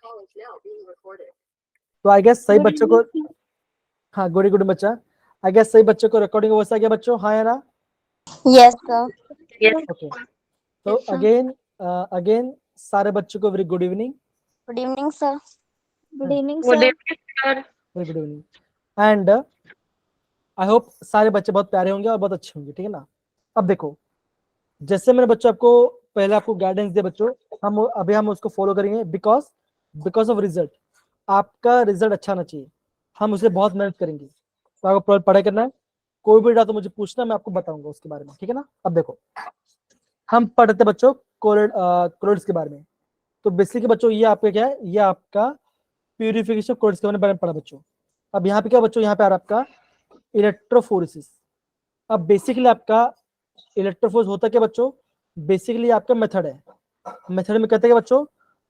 तो I guess सही Good बच्चों को, evening. हाँ गुड गुड बच्चा, आई गेस सही बच्चों को रिकॉर्डिंग वैसा गया बच्चों, हाँ या ना? Yes, sir. ओके, तो Yes, sir. अगेन सारे बच्चों को very good evening. Good evening, sir. Good evening, Good sir. evening, sir. Very good evening and I hope सारे बच्चे बहुत प्यारे होंगे और बहुत अच्छे होंगे, ठीक है ना? अब देखो, जैसे मैंने बच्चों आपको पहले आपको गाइडेंस दिया बच्चों, हम उसको फॉलो करेंगे बिकॉज बिकॉज ऑफ रिजल्ट, आपका रिजल्ट अच्छा होना चाहिए, हम उसे बहुत मेहनत करेंगे। तो आपको पढ़ाई करना है, कोई भी डाउट तो मुझे पूछना, मैं आपको बताऊंगा उसके बारे में, ठीक है ना? अब देखो, हम पढ़ते बच्चों कोलोइड्स के बारे में। तो बेसिकली बच्चों ये आपका क्या है, ये आपका प्यूरिफिकेशन कोलोइड्स के बारे में पढ़ा बच्चों। अब यहाँ पे क्या बच्चों, यहाँ पे आ रहा है आपका इलेक्ट्रोफोरेसिस। अब बेसिकली आपका इलेक्ट्रोफोर्स होता क्या बच्चों, बेसिकली आपका मेथड है। मेथड में कहते हैं कि बच्चों,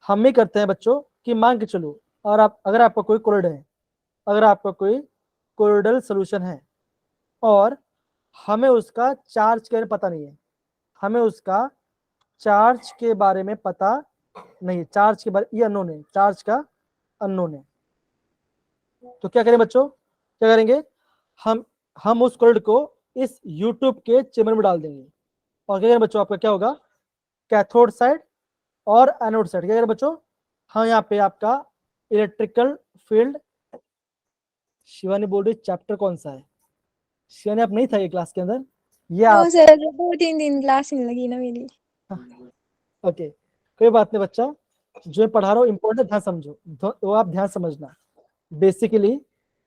हम ही करते हैं बच्चों कि मान के चलो, और आप अगर आपका कोई कोलोइड है, अगर आपका कोई कोलोइडल सोल्यूशन है और हमें उसका चार्ज के बारे में पता नहीं है, हमें उसका चार्ज के बारे में पता नहीं है, चार्ज के बारे, ये अननोन है, चार्ज का अननोन है, तो क्या करें बच्चों, क्या करेंगे, हम उस कोलोइड को इस यूट्यूब के चेम्बर में डाल देंगे, और क्या करें बच्चों, आपका क्या होगा, कैथोड साइड और एनोड साइड, क्या करें बच्चों, हाँ यहाँ पे आपका इलेक्ट्रिकल फील्ड, शिवानी बोल रही चैप्टर कौन सा है, शिवानी आप नहीं था ये क्लास के अंदर, ये No, आप, sir. 2-3 दिन क्लास नहीं लगी ना मेरी। ओके कोई बात नहीं बच्चा, जो मैं पढ़ा रहा हूँ इंपॉर्टेंट, ध्यान समझो, वो आप ध्यान समझना। बेसिकली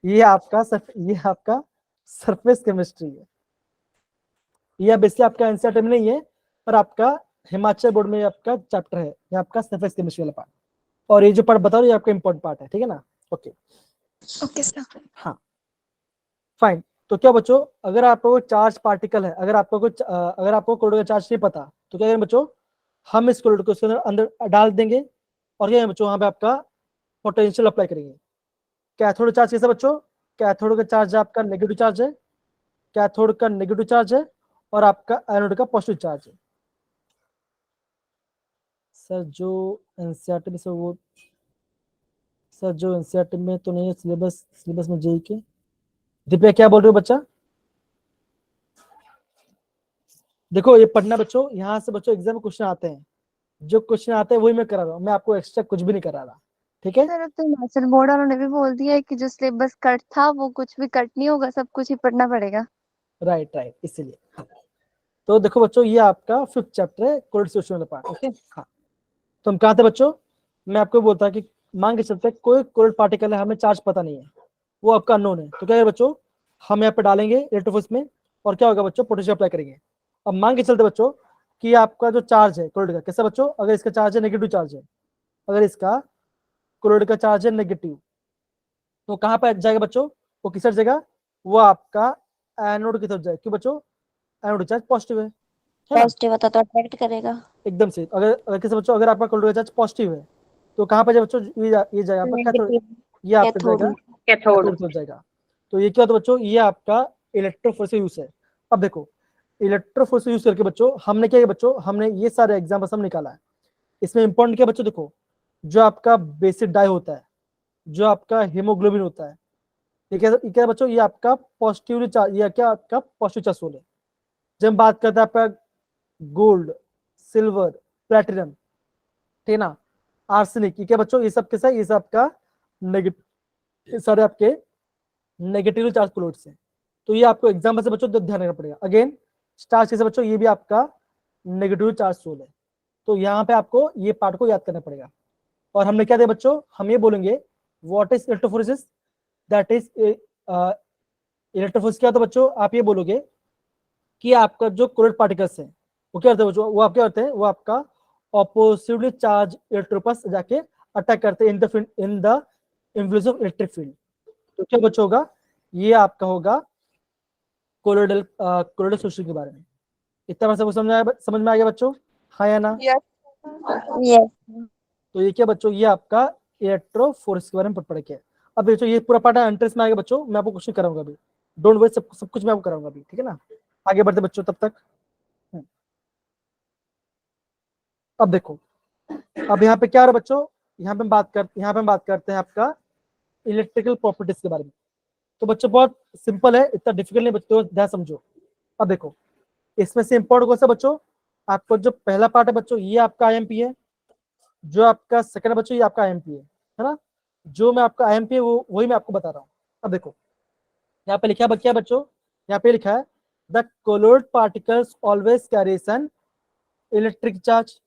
ये आपका सरफेस केमिस्ट्री है, ये बेसिकली आपका एनसीईआरटी में नहीं है, पर आपका हिमाचल बोर्ड में आपका चैप्टर है, ये आपका सरफेस केमिस्ट्री वाला पार्ट, और ये जो पार्ट बता रहा हूँ ये आपका इंपॉर्टेंट पार्ट है, ठीक है ना? Okay Okay, sir. हाँ फाइन। तो क्या बच्चों, अगर आपको कोई चार्ज पार्टिकल है, अगर आपको कोलोइड का चार्ज नहीं पता, तो क्या करें बच्चों, हम इस कोलोइड को उसके अंदर डाल देंगे, और क्या करें बच्चों, वहां पे आपका पोटेंशियल अप्लाई करेंगे। कैथोड चार्ज कैसा बच्चों, कैथोड का चार्ज आपका नेगेटिव चार्ज है, कैथोड का नेगेटिव चार्ज है, और आपका एनोड का पॉजिटिव चार्ज है। सर जो एनसीईआरटी में, सर जो एनसीईआरटी में तो नहीं है, सिलेबस में जेई के, दिव्या क्या बोल रहे हो बच्चा? देखो ये पढ़ना बच्चों, यहाँ से बच्चों एग्जाम में क्वेश्चन आते हैं, जो क्वेश्चन आते हैं वही मैं करा रहा हूँ, मैं आपको एक्स्ट्रा कुछ भी नहीं करा रहा, ठीक है? सर अब तो हिमाचल बोर्ड वालों ने भी बोल दिया है कि जो सिलेबस कट था वो कुछ भी कट नहीं होगा, सब कुछ ही पढ़ना पड़ेगा। राइट इसीलिए, हाँ। तो देखो बच्चों, ये आपका 5th चैप्टर है कोल्ड सोल्यूशन वाला पार्ट, ओके हाँ। तो हम कहाँ थे बच्चों, मैं आपको बोलता कि मान के चलते कोई कोल्ड पार्टिकल है, हमें चार्ज पता नहीं है, वो आपका अननोन है, तो क्या है बच्चों, हम यहाँ पे डालेंगे इलेक्ट्रोफोर्स में, और क्या होगा बच्चों, पोटेंशियल अप्लाई करेंगे। अब मान के चलते बच्चों कि आपका जो चार्ज है कोल्ड का, कैसा बच्चों, अगर इसका चार्ज है नेगेटिव चार्ज है, अगर इसका क्लोराइड का चार्ज है नेगेटिव, तो कहाँ पे जाएगा बच्चों, वो किस साइड जाएगा, वो आपका एनोड की तरफ जाएगा, क्यों बच्चों, एनोड चार्ज पॉजिटिव है ना? पॉजिटिव होता तो अट्रैक्ट करेगा। एकदम से, अगर किसी बच्चों, अगर आपका क्लोराइड चार्ज पॉजिटिव है, तो कहाँ पे जाए बच्चों, ये जाएगा आपका कैथोड, नेगेटिव ये आपका कैथोड जाएगा में। Cathode. कैथोड की तरफ जाएगा। तो ये क्या होता है बच्चों, ये आपका इलेक्ट्रोफोर्स यूज है। अब देखो, इलेक्ट्रोफोर्स यूज करके बच्चों हमने क्या किया बच्चों, हमने ये सारे एग्जाम्पल्स हम निकाला है। इसमें इंपॉर्टेंट क्या बच्चों, देखो जो आपका बेसिक डाई होता है, जो आपका हीमोग्लोबिन होता है, ये क्या बच्चों, ये आपका पॉजिटिवली चार्ज, ये क्या आपका पॉजिटिव चार्ज सोल है। जब हम बात करते हैं आपका गोल्ड, सिल्वर, प्लेटिनम, ठीक है ना, आर्सेनिक, ये क्या बच्चों, ये सब कैसा है, ये सब आपका नेगेटिव, सारे आपके नेगेटिव चार्ज क्लोराइड्स हैं। तो ये आपको एग्जाम्पल से बच्चों ध्यान रखना पड़ेगा। अगेन स्टार्च कैसे बच्चों, ये भी आपका नेगेटिव चार्ज सोल है, तो यहाँ पे आपको ये पार्ट को याद करना पड़ेगा। और हमने क्या दिया बच्चों, हम ये बोलेंगे what is electrophoresis, that is electrophoresis क्या होता है बच्चों, आप ये बोलोगे कि आपका जो क्लोराइड पार्टिकल्स हैं वो क्या होते हैं बच्चों, वो आप क्या होते हैं, वो आपका ऑपोजिटली चार्ज इलेक्ट्रोपस जाके अटैक करते हैं in the influence of electric field. तो क्या बच्चों होगा, ये आपका होगा कोलोइडल सोल्यूशन के बारे में। इतना बार सबको समझ में आ गया बच्चों, हाँ या ना? Yes. यस। तो ये क्या बच्चों, ये आपका इलेक्ट्रोफोर्स के बारे में पढ़ के। अब बच्चों ये पूरा पार्ट इंटरेस्ट में आएगा बच्चों, मैं आपको क्वेश्चन कराऊंगा अभी, डोंट वरी, सब कुछ मैं आपको कराऊंगा अभी, ठीक है ना? आगे बढ़ते बच्चों तब तक। अब देखो, अब यहाँ पे क्या हो रहा है बच्चों, यहाँ पे हम बात करते हैं आपका इलेक्ट्रिकल प्रॉपर्टीज के बारे में। तो बच्चों बहुत सिंपल है, इतना डिफिकल्ट नहीं बच्चों, ध्यान समझो। अब देखो इसमें से इंपॉर्टेंट कौन सा बच्चों, आपको जो पहला पार्ट है बच्चों ये आपका आईएमपी है, जो आपका सेकंड बच्चों ये आपका आईएमपी है ना। जो मैं आपका आईएमपी है वो वही मैं आपको बता रहा हूँ। अब देखो यहाँ पे लिखा है क्या बच्चों, यहाँ पे लिखा है the colloid particles always carries an electric charge,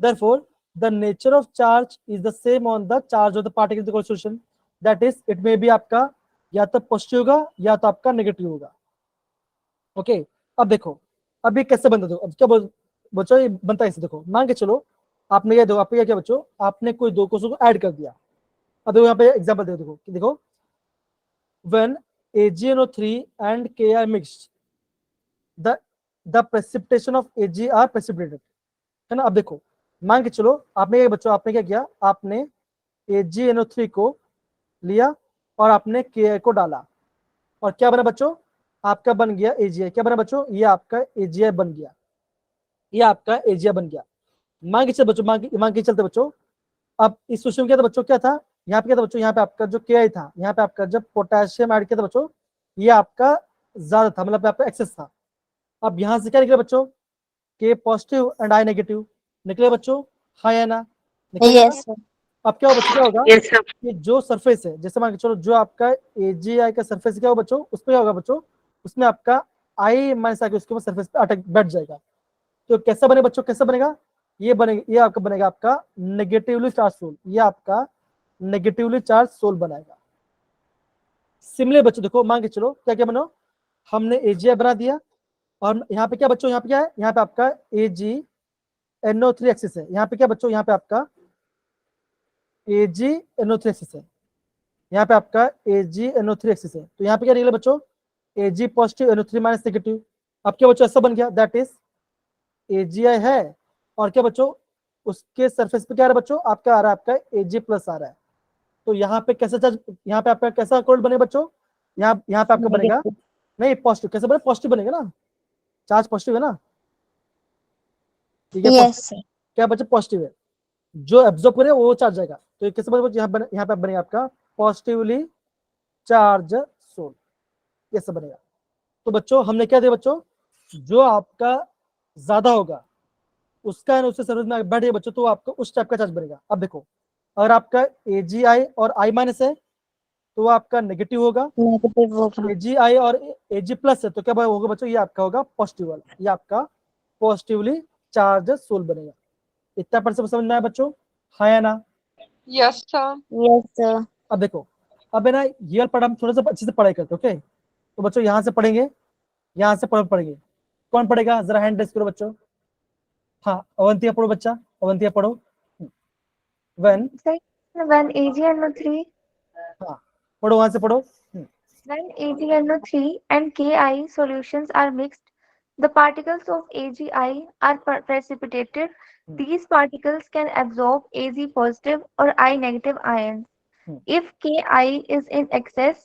therefore the nature of charge is the same on the charge of the particle in the solution, that is it may be आपका या तो पॉजिटिव होगा या तो आपका negative होगा। Okay अब देखो अब ये कैसे बनता है, अब क्या बच्चों ये बनता है इसे देखो, मान के चलो आपने ये देखो आपने क्या बच्चों, आपने कोई दो क्वेश्चन को ऐड कर दिया। अब देखो यहाँ पे एग्जांपल देखो कि देखो when AgNO3 and K are mixed the precipitation of Ag are precipitated, है ना। अब देखो मान के चलो आपने बच्चों आपने क्या किया, आपने AgNO3 को लिया और आपने Ki को डाला और क्या बना बच्चों, आपका बन गया AgI। क्या बना बच्चों, ये आपका AgI बन गया, ये आपका AgI बन गया। मान के चल बच्चों, मान के चलते बच्चों, अब इस क्वेश्चन में क्या था बच्चों, क्या था यहाँ पे, क्या था बच्चों, यहाँ पे आपका जो Ki था, यहाँ पे आपका जब पोटेशियम ऐड किया था बच्चों, ये आपका ज्यादा था, मतलब आपका एक्सेस था। अब यहाँ से क्या निकला बच्चों, K positive and I negative निकले बच्चों, हाँ या ना, निकले। Yes, sir. अब क्या होगा बच्चों, क्या होगा Yes, sir. कि जो सरफेस है, जैसे मान के चलो जो आपका AgI का सरफेस क्या होगा बच्चों, उसमें क्या होगा बच्चों, उसमें आपका I माइनस आके उसके ऊपर सरफेस पे अटक बैठ जाएगा। तो कैसा बने बच्चों, कैसा बनेगा, ये बनेगा, ये आपका बनेगा आपका नेगेटिवली चार्ज सोल, ये आपका नेगेटिवली चार्ज सोल बनाएगा। सिमिलर बच्चों देखो मान के चलो क्या क्या बनो, हमने AgI बना दिया और यहाँ पे क्या बच्चों, यहाँ पे क्या है, यहाँ पे आपका AgNO3 एक्सिस है, यहाँ पे क्या बच्चों, यहाँ पे आपका AgNO3 एक्सिस है, यहाँ पे आपका AgNO3 एक्सिस है। तो यहाँ पे क्या निकला बच्चों, Ag positive NO3 minus negative. अब क्या बच्चों ऐसा बन गया, दैट इज AgI है और क्या बच्चों उसके सरफेस पे क्या आ रहा है बच्चों, आपका आ रहा है आपका Ag प्लस आ रहा है। तो यहाँ पे कैसा चार्ज, यहाँ पे आपका कैसा कोल्ड बने बच्चों, यहाँ पे आपका बनेगा नहीं पॉजिटिव, कैसे बने, पॉजिटिव बनेगा ना, चार्ज पॉजिटिव है ना, ठीक है। Yes, sir. क्या बच्चे पॉजिटिव है, जो एब्जॉर्ब करे वो चार्ज जाएगा। तो ये कैसे बनेगा, यहाँ पे बनेगा आपका पॉजिटिवली चार्ज सोल, ये सब बनेगा। तो बच्चों हमने क्या दिया बच्चों, जो आपका ज्यादा होगा उसका है उससे सर्विस में बैठ गया बच्चों, तो आपको उस टाइप का चार्ज बनेगा। अब देखो अगर आपका AgI और I माइनस है तो आपका नेगेटिव होगा, Negative होगा. AgI और Ag प्लस है तो क्या होगा बच्चों, ये आपका होगा पॉजिटिव वाला, ये आपका पॉजिटिवली चार्ज सोल बनेगा। इतना पर समझ में आया बच्चों, हाँ या ना। Yes, sir. Yes, sir. अब देखो अब है ना ये वाला पार्ट हम थोड़ा सा अच्छे से पढ़ाई करते, ओके। तो बच्चों यहाँ से पढ़ेंगे, यहाँ से पढ़ेंगे, कौन पढ़ेगा जरा हैंड रेस करो बच्चों। हाँ अवंतिया पढ़ो बच्चा, अवंतिया पढ़ो। when Sir, when AgNO3 हाँ पढ़ो, वहां से पढ़ो। when AgNO3 and Ki solutions are mixed, the particles of AgI are precipitated. These particles can absorb Ag positive or I negative ions. If Ki is in excess,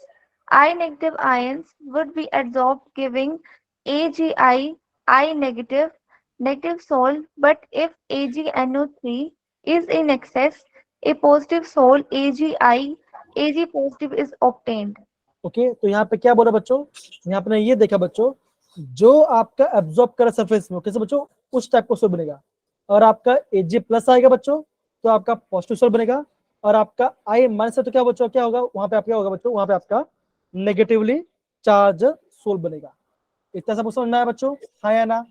I negative ions would be absorbed, giving AgI I negative Sol. But if AgNO3 is in excess, a positive Sol Ag positive is obtained. Okay तो यहाँ पे क्या बोला बच्चों, यहाँ पे ये देखा बच्चों, जो आपका एब्जॉर्ब करा सरफेस में कैसे बच्चों उस टाइप का सोल बनेगा। और आपका Ag प्लस आएगा बच्चों तो आपका पॉजिटिव सोल बनेगा, और आपका I माइनस है तो क्या बच्चों क्या होगा, वहां पे आप क्या होगा बच्चों, वहां पे आपका नेगेटिवली चार्ज सोल बनेगा। इतना सब समझ में आया बच्चों, हाँ या ना।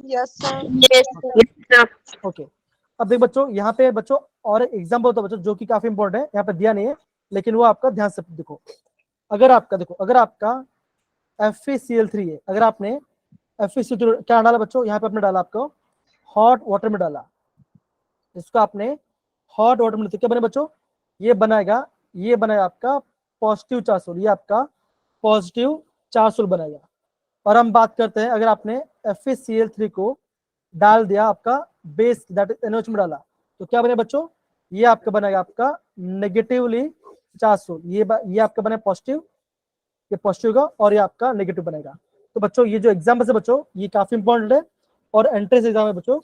Yes, sir. Yes, sir. Okay अब देख बच्चों यहाँ पे बच्चों और एग्जाम्पल होता है बच्चों जो कि काफी इंपॉर्टेंट है, यहाँ पे दिया नहीं है लेकिन वो आपका ध्यान से देखो। अगर आपका देखो अगर आपका FeCl3 है, अगर आपने FeCl3 क्या डाला बच्चों, यहाँ पे आपने डाला आपको हॉट वाटर में डाला, इसको आपने हॉट वाटर में तो क्या बने बच्चों, ये बनाएगा आपका पॉजिटिव चार्ज सोल, ये आपका पॉजिटिव चार्ज सोल बनाएगा। और हम बात करते हैं अगर आपने FeCl3 को डाल दिया आपका बेस दैट इज NaOH में डाला तो क्या बने बच्चों, ये आपका बनेगा आपका नेगेटिवली चार्ज सोल, ये आपका बने पॉजिटिव, ये पॉजिटिव का और ये आपका नेगेटिव बनेगा। तो बच्चों ये जो एग्जाम्पल है बच्चों ये काफी इंपॉर्टेंट है और एंट्रेंस एग्जाम में बच्चों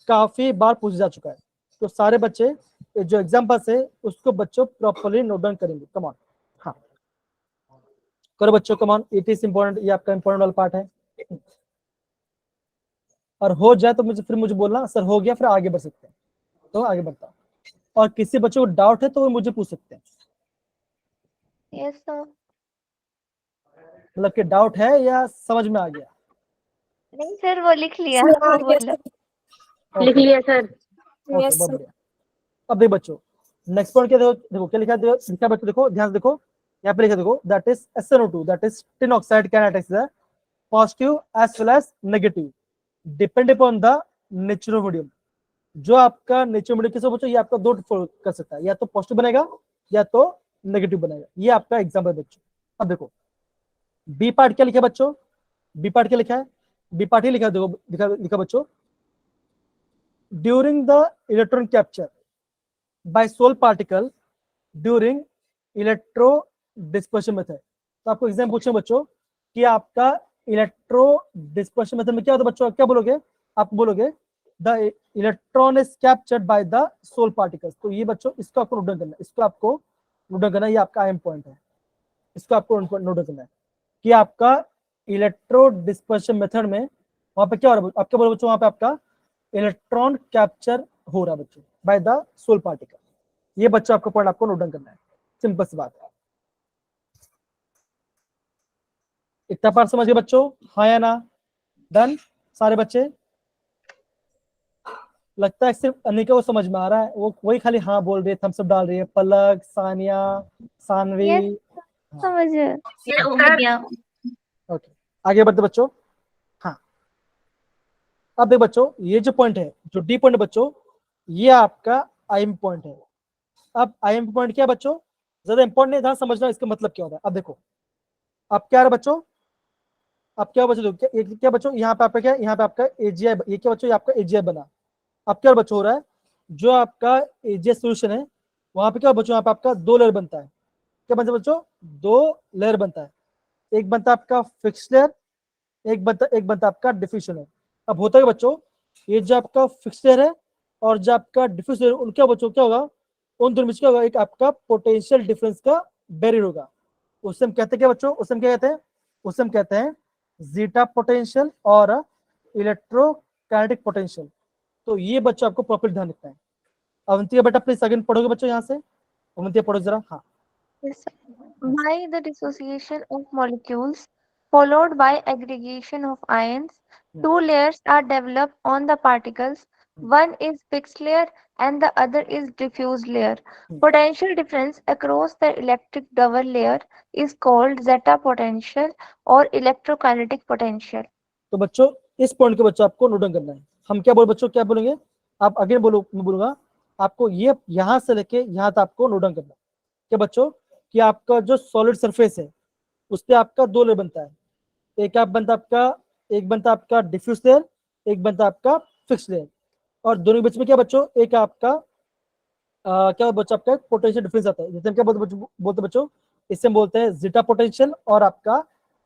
काफी बार पूछा जा चुका है। तो सारे बच्चे जो एग्जांपल्स है उसको बच्चों प्रॉपर्ली नोट डाउन करेंगे। कम ऑन, हाँ करो बच्चों, come on, it is important, ये आपका इंपॉर्टेंट वाला पार्ट है। और हो जाए तो मुझे बोलना सर हो गया, फिर आगे बढ़ सकते हैं, तो आगे बढ़ता हूं। और किसी बच्चों को डाउट है तो वो मुझे पूछ सकते हैं, Yes, sir. मतलब कि डाउट है या समझ में आ गया? नहीं सर, वो लिख लिया। हाँ, बोलो। लिख लिया सर। ओके, यस बहुत बढ़िया। अब देखो बच्चों, नेक्स्ट पॉइंट क्या, देखो क्या लिखा है, लिखा बच्चों, देखो ध्यान से देखो, यहाँ पे लिखा देखो, that is SnO2, that is tin oxide can attack the positive as well as negative depend upon the natural medium. जो आपका नेचुरल मीडियम किसको बच्चों, ये आपका दो कर सकता है, या तो पॉजिटिव बनेगा या तो नेगेटिव बनेगा। ये आपका एग्जाम्पल बच्चों। अब देखो बी पार्ट क्या लिखा है बच्चों, बी पार्ट क्या लिखा है, बी पार्ट ही लिखा, देखो लिखा बच्चों, during the electron capture by sol particle during electro dispersion method. तो आपको एग्जाम पूछे बच्चों कि आपका इलेक्ट्रो डिस्पर्शन मेथड में क्या होता है बच्चों, क्या बोलोगे, आप बोलोगे the electron is captured by the sol particles. तो ये बच्चों इसको आपको नोट डाउन करना है, इसको आपको नोट डाउन करना है, ये आपका अहम पॉइंट है, इसको आपको नोट डाउन करना है कि आपका इलेक्ट्रो डिस्पर्शन मेथड में वहां पे क्या हो रहा है, आप क्या बोलो बच्चों, वहां पे आपका इलेक्ट्रॉन कैप्चर हो रहा है बच्चों बाय द सोल पार्टिकल। ये बच्चों आपको पॉइंट आपको नोट डाउन करना है, सिंपल सी बात है। इतना पार्ट समझ गए बच्चों, हाँ या ना? डन सारे बच्चे? लगता है सिर्फ अनिका को समझ में आ रहा है, वो वही खाली हाँ बोल रही है, थम्स अप डाल रही है, पलक, सानिया, सानवी। Yes, समझ। ओके, आगे बढ़ते बच्चों। हाँ अब देखो बच्चों, ये जो पॉइंट है, जो डी पॉइंट है बच्चों, ये आपका आईएम पॉइंट है। अब आईएम पॉइंट क्या है बच्चों, ज्यादा इंपॉर्टेंट नहीं था, समझना इसका मतलब क्या होता है। अब देखो अब क्या है बच्चों, अब क्या बच्चों, क्या बच्चों, यहाँ पे आपका क्या है, यहाँ पे आपका एजीआई, ये क्या बच्चों, ये आपका एजीआई बना। अब क्या बच्चों हो रहा है, जो आपका एजीआई सोल्यूशन है वहां पे क्या बच्चों, यहाँ पे आपका दो लेयर बनता है। क्या बनता है बच्चों, दो लेयर बनता है, एक बनता है आपका फिक्स लेयर, एक बनता है आपका डिफ्यूजन लेयर। अब होता है बच्चों, ये जो आपका फिक्स लेयर है और जो आपका डिफ्यूज लेयर, उनका बच्चों क्या होगा, उन दोनों में क्या होगा, एक आपका पोटेंशियल डिफरेंस का बैरियर होगा। उससे हम कहते हैं क्या बच्चों, उससे हम क्या कहते हैं, उससे हम कहते हैं जीटा पोटेंशियल और इलेक्ट्रोकाइनेटिक पोटेंशियल। तो ये बच्चों आपको प्रॉपर ध्यान रखना है। अवंतिया बेटा प्लीज अगेन पढ़ोगे बच्चों, यहाँ से अवंतिया पढ़ो जरा। हाँ Yes, sir. By the dissociation of molecules followed by aggregation of ions, two layers are developed on the particles. One is fixed layer and the other is diffuse layer. Potential difference across the electric double layer is called zeta potential or electrokinetic potential. तो बच्चों इस point को बच्चों आपको note down करना है। हम क्या बोल बच्चों, क्या बोलेंगे, आप अगेन बोलो, मैं बोलूंगा आपको, ये यहाँ से लेके यहाँ तक आपको नोट डाउन करना है। क्या बच्चों कि आपका जो सॉलिड सरफेस है उस पर आपका दो लेयर बनता है, एक बनता आपका डिफ्यूज लेयर, एक बनता आपका फिक्स लेयर। और दोनों के बीच में क्या बच्चों, एक आपका क्या बच्चों, आपका पोटेंशियल डिफरेंस आता है, जैसे हम क्या बोलते बच्चों, इससे हम बोलते हैं जीटा पोटेंशियल और आपका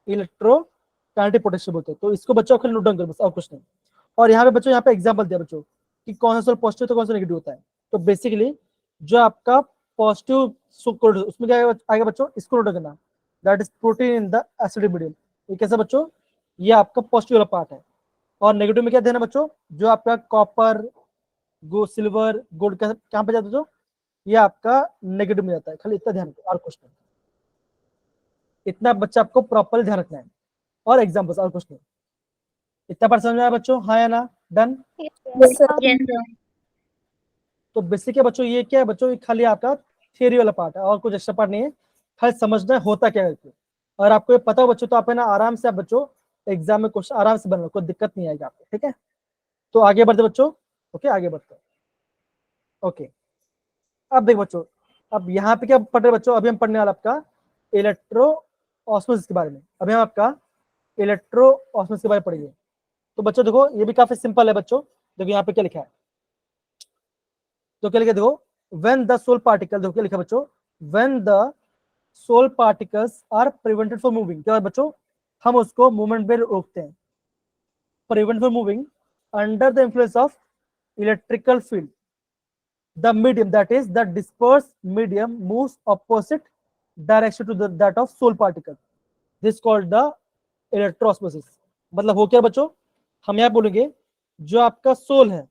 इलेक्ट्रोकाइनेटिक पोटेंशियल बोलते हैं। तो इसको बच्चों को नोट डाउन करो बस, और कुछ नहीं। और यहाँ पे बच्चों, यहाँ पे एग्जाम्पल दिया बच्चों कि कौन सा पॉजिटिव तो कौन सा नेगेटिव होता है। तो बेसिकली जो आपका पॉजिटिव उसमें क्या आएगा बच्चों, इसको नोट करना, that is protein in the acidic medium. ये कैसा बच्चों, ये आपका पॉजिटिव वाला पार्ट है। और नेगेटिव में क्या देना बच्चों, जो आपका कॉपर, सिल्वर, गोल्ड कहाँ पे जाता है, जो ये आपका नेगेटिव में जाता है। खाली इतना ध्यान रखो, और कुछ नहीं, इतना बच्चा आपको प्रॉपर ध्यान रखना है, और एग्जाम्पल्स, और कुछ नहीं। इतना बार समझ में आया बच्चों, हाँ या ना? डन। Yes sir. तो बेसिक है बच्चों, ये क्या है बच्चों, ये खाली आपका थियरी वाला पार्ट है, और कुछ एक्स्ट्रा पार्ट नहीं है, खाली समझना है होता क्या है। और आपको ये पता हो बच्चों, तो आप है ना आराम से, आप बच्चों एग्जाम में क्वेश्चन आराम से बना, कोई दिक्कत नहीं आएगी आपको, ठीक है। तो आगे बढ़ते बच्चों, ओके आगे बढ़ते, ओके। अब देखो बच्चों, अब यहाँ पे क्या पढ़ रहे बच्चों, अभी हम पढ़ने वाला आपका इलेक्ट्रो ऑस्मोसिस के बारे में। अभी हम आपका इलेक्ट्रो ऑस्मोसिस के बारे में पढ़ेंगे। तो बच्चों देखो, ये भी काफी सिंपल है बच्चों। देखो यहाँ पे क्या लिखा है, तो क्या लिखा देखो, व्हेन द सोल पार्टिकल, देखो क्या लिखा बच्चों, when the sol particles are prevented from moving, क्या बच्चों, हम उसको मूवमेंट में रोकते हैं, prevent from moving under the influence of electrical field. the medium, that is the dispersed medium moves opposite direction to that of soul particle. This called the electroosmosis. मतलब हो क्या बच्चों, हम यहाँ बोलेंगे जो आपका सोल है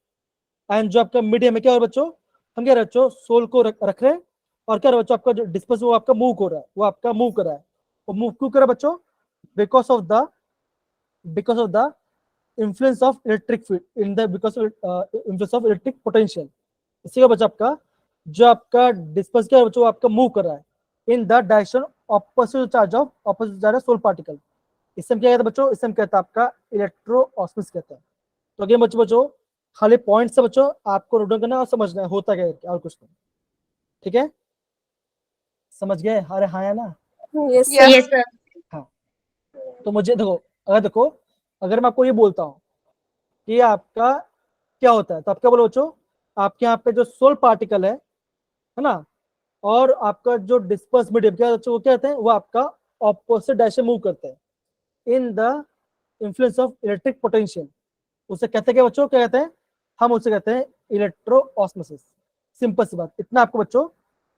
एंड जो आपका मीडियम है क्या और बच्चों, हम क्या बच्चों सोल को रख रहे हैं और क्या बच्चों आपका जो डिस्पर्स वो आपका मूव हो रहा है, वो आपका मूव कर रहा है, वो मूव क्यों कर रहा है बच्चों, because of the influence of electric field in the because of influence of electric potential. इसी का बच्चा आपका जो आपका डिस्पर्स क्या है बच्चों, आपका मूव कर रहा है in the direction opposite charge sol particle. इससे क्या कहता है बच्चों, इससे कहता है आपका इलेक्ट्रोऑस्मोसिस कहता है. तो अगेन बच्चों खाली पॉइंट से बच्चों आपको नोट डाउन करना और समझना है होता क्या है और कुछ नहीं. ठीक है, समझ गए? अरे हाँ है ना. Yes. Yes, sir. हाँ, तो मुझे देखो अगर मैं आपको ये बोलता हूँ कि आपका क्या होता है, तो आप क्या बोलो बच्चों, आपके यहाँ पे जो सोल पार्टिकल है ना, और आपका जो डिस्पर्स मीडियम क्या बच्चों, वो क्या कहते हैं, वो आपका ऑपोजिट डायरेक्शन मूव करते हैं in the influence of electric potential. उसे कहते हैं क्या बच्चों, क्या कहते हैं, हम उसे कहते हैं इलेक्ट्रोऑस्मोसिस. सिंपल सी बात, इतना आपको बच्चों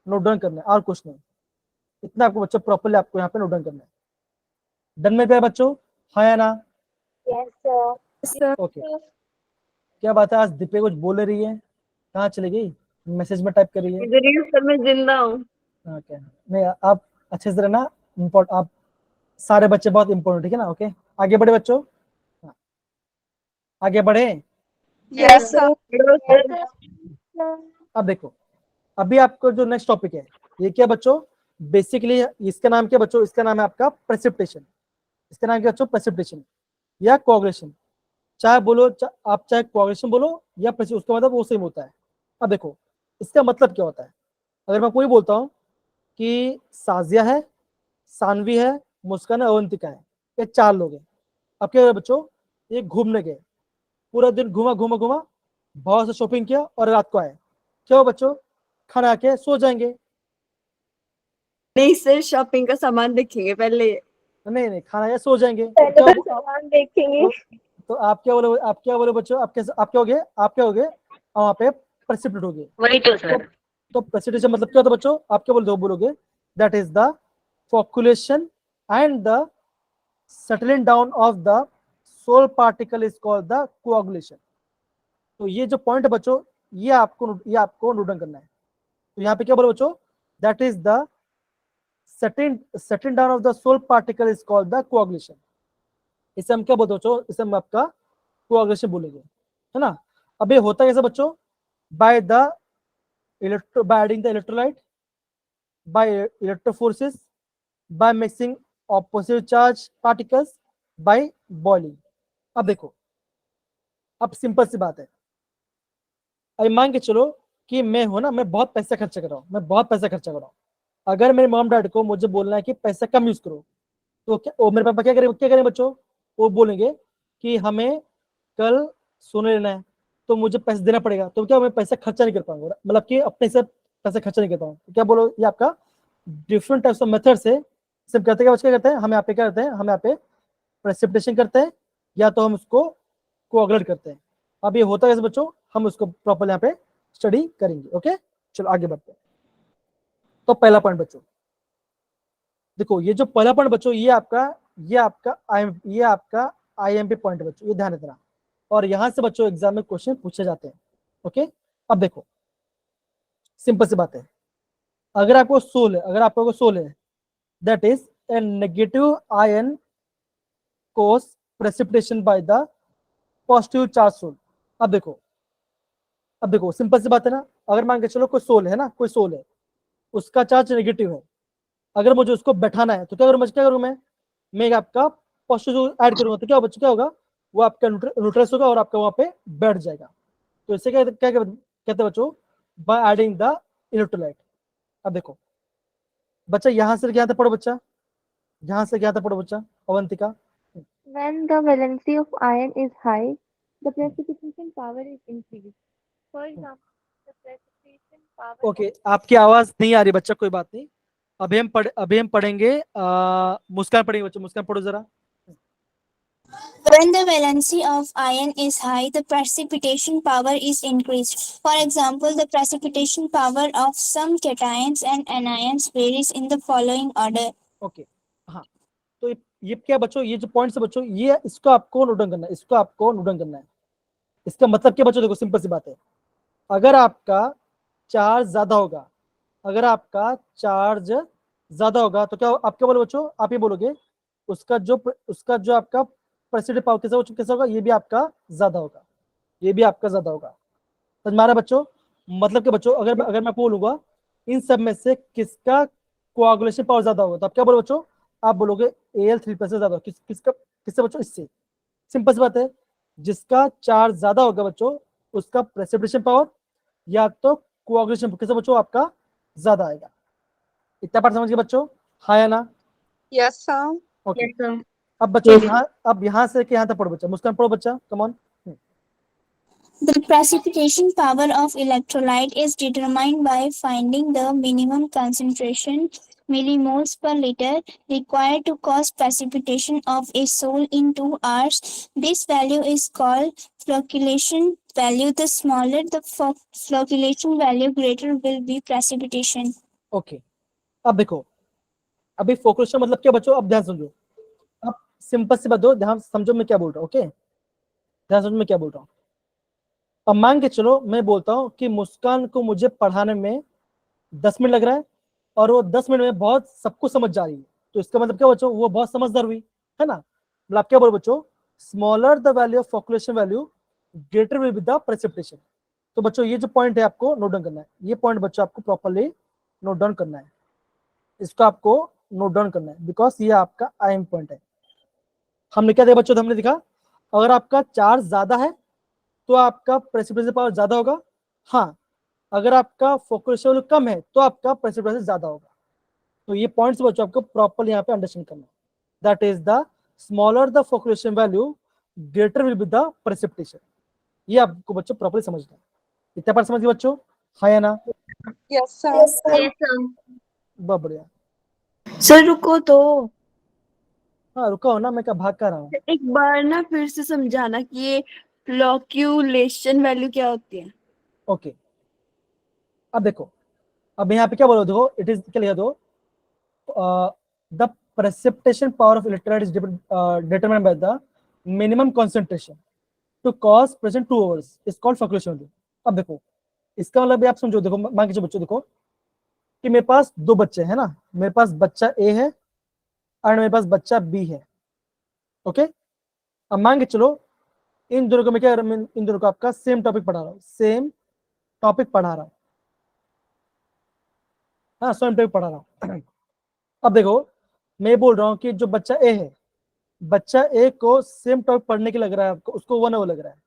नोट डाउन करना है और कुछ नहीं. इतना आपको बच्चों प्रॉपर्ली आपको यहाँ पे नोट डाउन करना है. डन में क्या है बच्चों, हाँ या ना? Yes, sir. ओके. क्या बात है, आज दीपे कुछ बोल रही है, कहाँ चली गई, मैसेज में टाइप कर रही है. इधर ही सर मैं जिंदा हूँ. हाँ क्या नहीं, आप अच्छे से रहना. आप सारे बच्चे बहुत इंपॉर्टेंट, ठीक है ना. ओके, आगे बढ़े बच्चों. हाँ, आगे बढ़े. Yes, sir. अब देखो, अभी आपको जो नेक्स्ट टॉपिक है ये क्या बच्चों, बेसिकली इसका नाम क्या बच्चों, इसका नाम है आपका प्रेसिपिटेशन. इसका नाम क्या बच्चों, प्रेसिपिटेशन या कोआगुलेशन. चाहे बोलो आप चाहे कोआगुलेशन बोलो या उसका मतलब वो सेम होता है. अब देखो इसका मतलब क्या होता है. अगर मैं कोई बोलता हूँ कि साजिया है, सानवी है, मुस्कान है, अवंतिका है, ये 4 लोग हैं. अब क्या करें बच्चों, ये घूमने गए, पूरा दिन घूमा घूमा घूमा, बहुत से शॉपिंग किया और रात को आए. क्या हो बच्चों, खाना आके सो जाएंगे. नहीं सर, शॉपिंग का सामान देखेंगे पहले. नहीं नहीं, खाना आया सो जाएंगे. पहले तो सामान देखेंगे. तो आप क्या बोले बच्चों, आप क्या हो गए वहां पे प्रेसिपिटेट हो गए. वही तो सर. तो प्रेसिपिटेशन मतलब क्या होता है बच्चों, आप क्या बोलोगे, that is the flocculation and the settling down of the soul particle is called the coagulation. तो ये जो पॉइंट है बच्चों, ये आपको नोट डाउन करना है. तो यहाँ पे क्या बोलो बच्चों, that is the settling down of the soul particle is called the coagulation. इसे हम क्या बोलते हैं बच्चों, इसे हम आपका coagulation बोलेंगे, है ना. अब ये होता है कैसे बच्चों, by adding the electrolyte, by electrophoresis, by mixing opposite charge particles, by boiling. अब देखो, अब सिंपल सी बात है, अब मान के चलो कि मैं हूं ना, मैं बहुत पैसा खर्चा कर रहा हूं. अगर मेरे मॉम डैड को मुझे बोलना है कि पैसा कम यूज करो, तो क्या वो मेरे पापा क्या करें बच्चों, वो बोलेंगे कि हमें कल सोने लेना है, तो मुझे पैसे देना पड़ेगा. तो क्या मैं पैसा खर्चा नहीं कर पाऊंगा, मतलब कि अपने से पैसा खर्चा नहीं कर पाऊंगा. तो क्या बोलो, ये आपका डिफरेंट टाइप्स ऑफ मेथड से सब करते हैं. क्या करते हैं, हम यहाँ पे क्या करते हैं, हम यहाँ पे प्रेसिपिटेशन करते हैं या तो हम उसको कोआगुलेट करते हैं. अब ये होता है कैसे बच्चों, हम उसको प्रॉपर यहाँ पे स्टडी करेंगे. ओके, चलो आगे बढ़ते हैं. तो पहला पॉइंट बच्चों देखो, ये जो पहला पॉइंट बच्चों, ये आपका IMP पॉइंट है बच्चों, ये ध्यान रखना. और यहां से बच्चों एग्जाम में क्वेश्चन पूछे जाते हैं. ओके, अब देखो सिंपल सी बात है, अगर आपको सोल है, that is a negative ion cause precipitation by the positive charge soul. अब देखो सिंपल सी बात है ना, अगर मान के चलो कोई सोल है, उसका चार्ज नेगेटिव है, अगर मुझे उसको बैठाना है तो क्या करूं मैं आपका पॉजिटिव ऐड करूंगा, तो क्या होगा, वो आपका न्यूट्रल्स होगा और आपका वहां पे बैठ जाएगा. तो इससे क्या कहते हैं बच्चों, बाय एडिंग द इलेक्ट्रोलाइट. अब देखो बच्चा, यहाँ से क्या था पढ़ो बच्चा, Avantika. When the valency of iron is high, the precipitation power is increased. For example, the precipitation power okay, आपकी आवाज नहीं आ रही बच्चा, कोई बात नहीं. अभी हम पढ़ेंगे मुस्कान पढ़ेंगे बच्चों. मुस्कान पढ़ो जरा. When the valency of ion is high, the precipitation power is increased. For example, the precipitation power of some cations and anions varies in the following order. Okay हाँ, तो ये क्या बच्चों, ये जो पॉइंट्स है बच्चों, ये इसको आपको नोट डाउन करना है, इसको आपको नोट डाउन करना है। इसका मतलब क्या बच्चों, देखो सिंपल सी बात है, अगर आपका चार्ज ज्यादा होगा, अगर आपका चार्ज ज्यादा होगा तो क्या आप क्या बोलो बच्चों, आप ये बोलोगे उसका जो आपका प्रेसिडेंट पावर कैसा होगा, ये भी आपका ज्यादा होगा, ये भी आपका ज्यादा होगा। समझ में आ रहा है बच्चों? मतलब कि बच्चों अगर मैं बोलूंगा इन सब में से किसका कोआगुलेशन पावर ज्यादा होगा, तो आप क्या बोलो बच्चों, आप बोलोगे Al3+ से ज्यादा, किससे बच्चों, इससे। सिंपल सी बात है, जिसका चार्ज ज्यादा होगा बच्चों उसका प्रेसिपिटेशन पावर या तो कोआगुलेशन किससे बच्चों आपका ज्यादा आएगा। इतना पार्ट समझ गए बच्चों, हाँ या ना? Yes, sir. Okay Yes, sir. अब बच्चों यहाँ से यहाँ तक पढ़ो बच्चा, मुस्कान पढ़ो बच्चा, come on. The precipitation power of electrolyte is determined by finding the minimum concentration millimoles per liter required to cause precipitation of a sol in 2 hours. This value is called flocculation value. The smaller the flocculation value, greater will be precipitation. Okay अब देखो, अभी focus मतलब क्या बच्चों, अब ध्यान समझो, अब सिंपल से बात दो, ध्यान समझो मैं क्या बोल रहा हूँ। ओके, ध्यान समझो मैं क्या बोल रहा हूँ। अब मान के चलो मैं बोलता हूँ कि मुस्कान को मुझे पढ़ाने में 10 मिनट लग रहा है और वो 10 मिनट में बहुत सब कुछ समझ जा रही है, तो इसका मतलब क्या बच्चों, वो बहुत समझदार हुई है ना। मतलब आप क्या बोलो बच्चों, smaller the value of flocculation value greater will be the precipitation. तो बच्चों ये जो पॉइंट है आपको नोट डाउन करना है, ये पॉइंट बच्चों आपको प्रॉपर्ली नोट डाउन करना है, इसको आपको नोट डाउन करना है, बिकॉज ये आपका अहम पॉइंट है। हमने क्या दिया बच्चों, हमने दिखा अगर आपका चार्ज ज्यादा है तो आपका प्रेसिपिटेशन पावर ज्यादा होगा, हाँ अगर आपका फोकस वैल्यू कम है तो आपका प्रेसिपिटेशन ज्यादा होगा। तो ये पॉइंट्स बच्चों आपको प्रॉपर्ली यहाँ पे अंडरस्टैंड करना है, that is the smaller the flocculation value greater will be the precipitation. ये आपको बच्चों प्रॉपर्ली समझना है। इतना बार समझिए बच्चों, हाँ या ना? Yes, sir. Yes, sir. बहुत बढ़िया। सर रुको तो, हाँ रुका हो ना, मैं क्या भाग कर रहा हूँ। एक बार ना फिर से समझाना कि ये फ्लॉक्यूलेशन वैल्यू क्या होती है। ओके अब देखो, अब यहाँ पे क्या बोलो, देखो इट इज क्या लिखा दो, the precipitation power of electrolyte is determined by the minimum concentration to cause present 2 hours is called flocculation value। अब देखो इसका मतलब आप समझो, देखो मान के चलो बच्चों, देखो कि मेरे पास 2 बच्चे हैं ना, मेरे पास बच्चा A है और मेरे पास बच्चा B है। ओके अब मान के चलो इन दोनों को मैं क्या, इन दोनों को आपका सेम टॉपिक पढ़ा रहा हूँ, सेम टॉपिक पढ़ा रहा हूँ, हाँ सेम टॉपिक पढ़ा रहा हूँ। अब देखो मैं बोल रहा हूँ कि जो बच्चा A है, बच्चा A को सेम टॉपिक पढ़ने के लग रहा है आपको, उसको 1 आवर लग रहा है,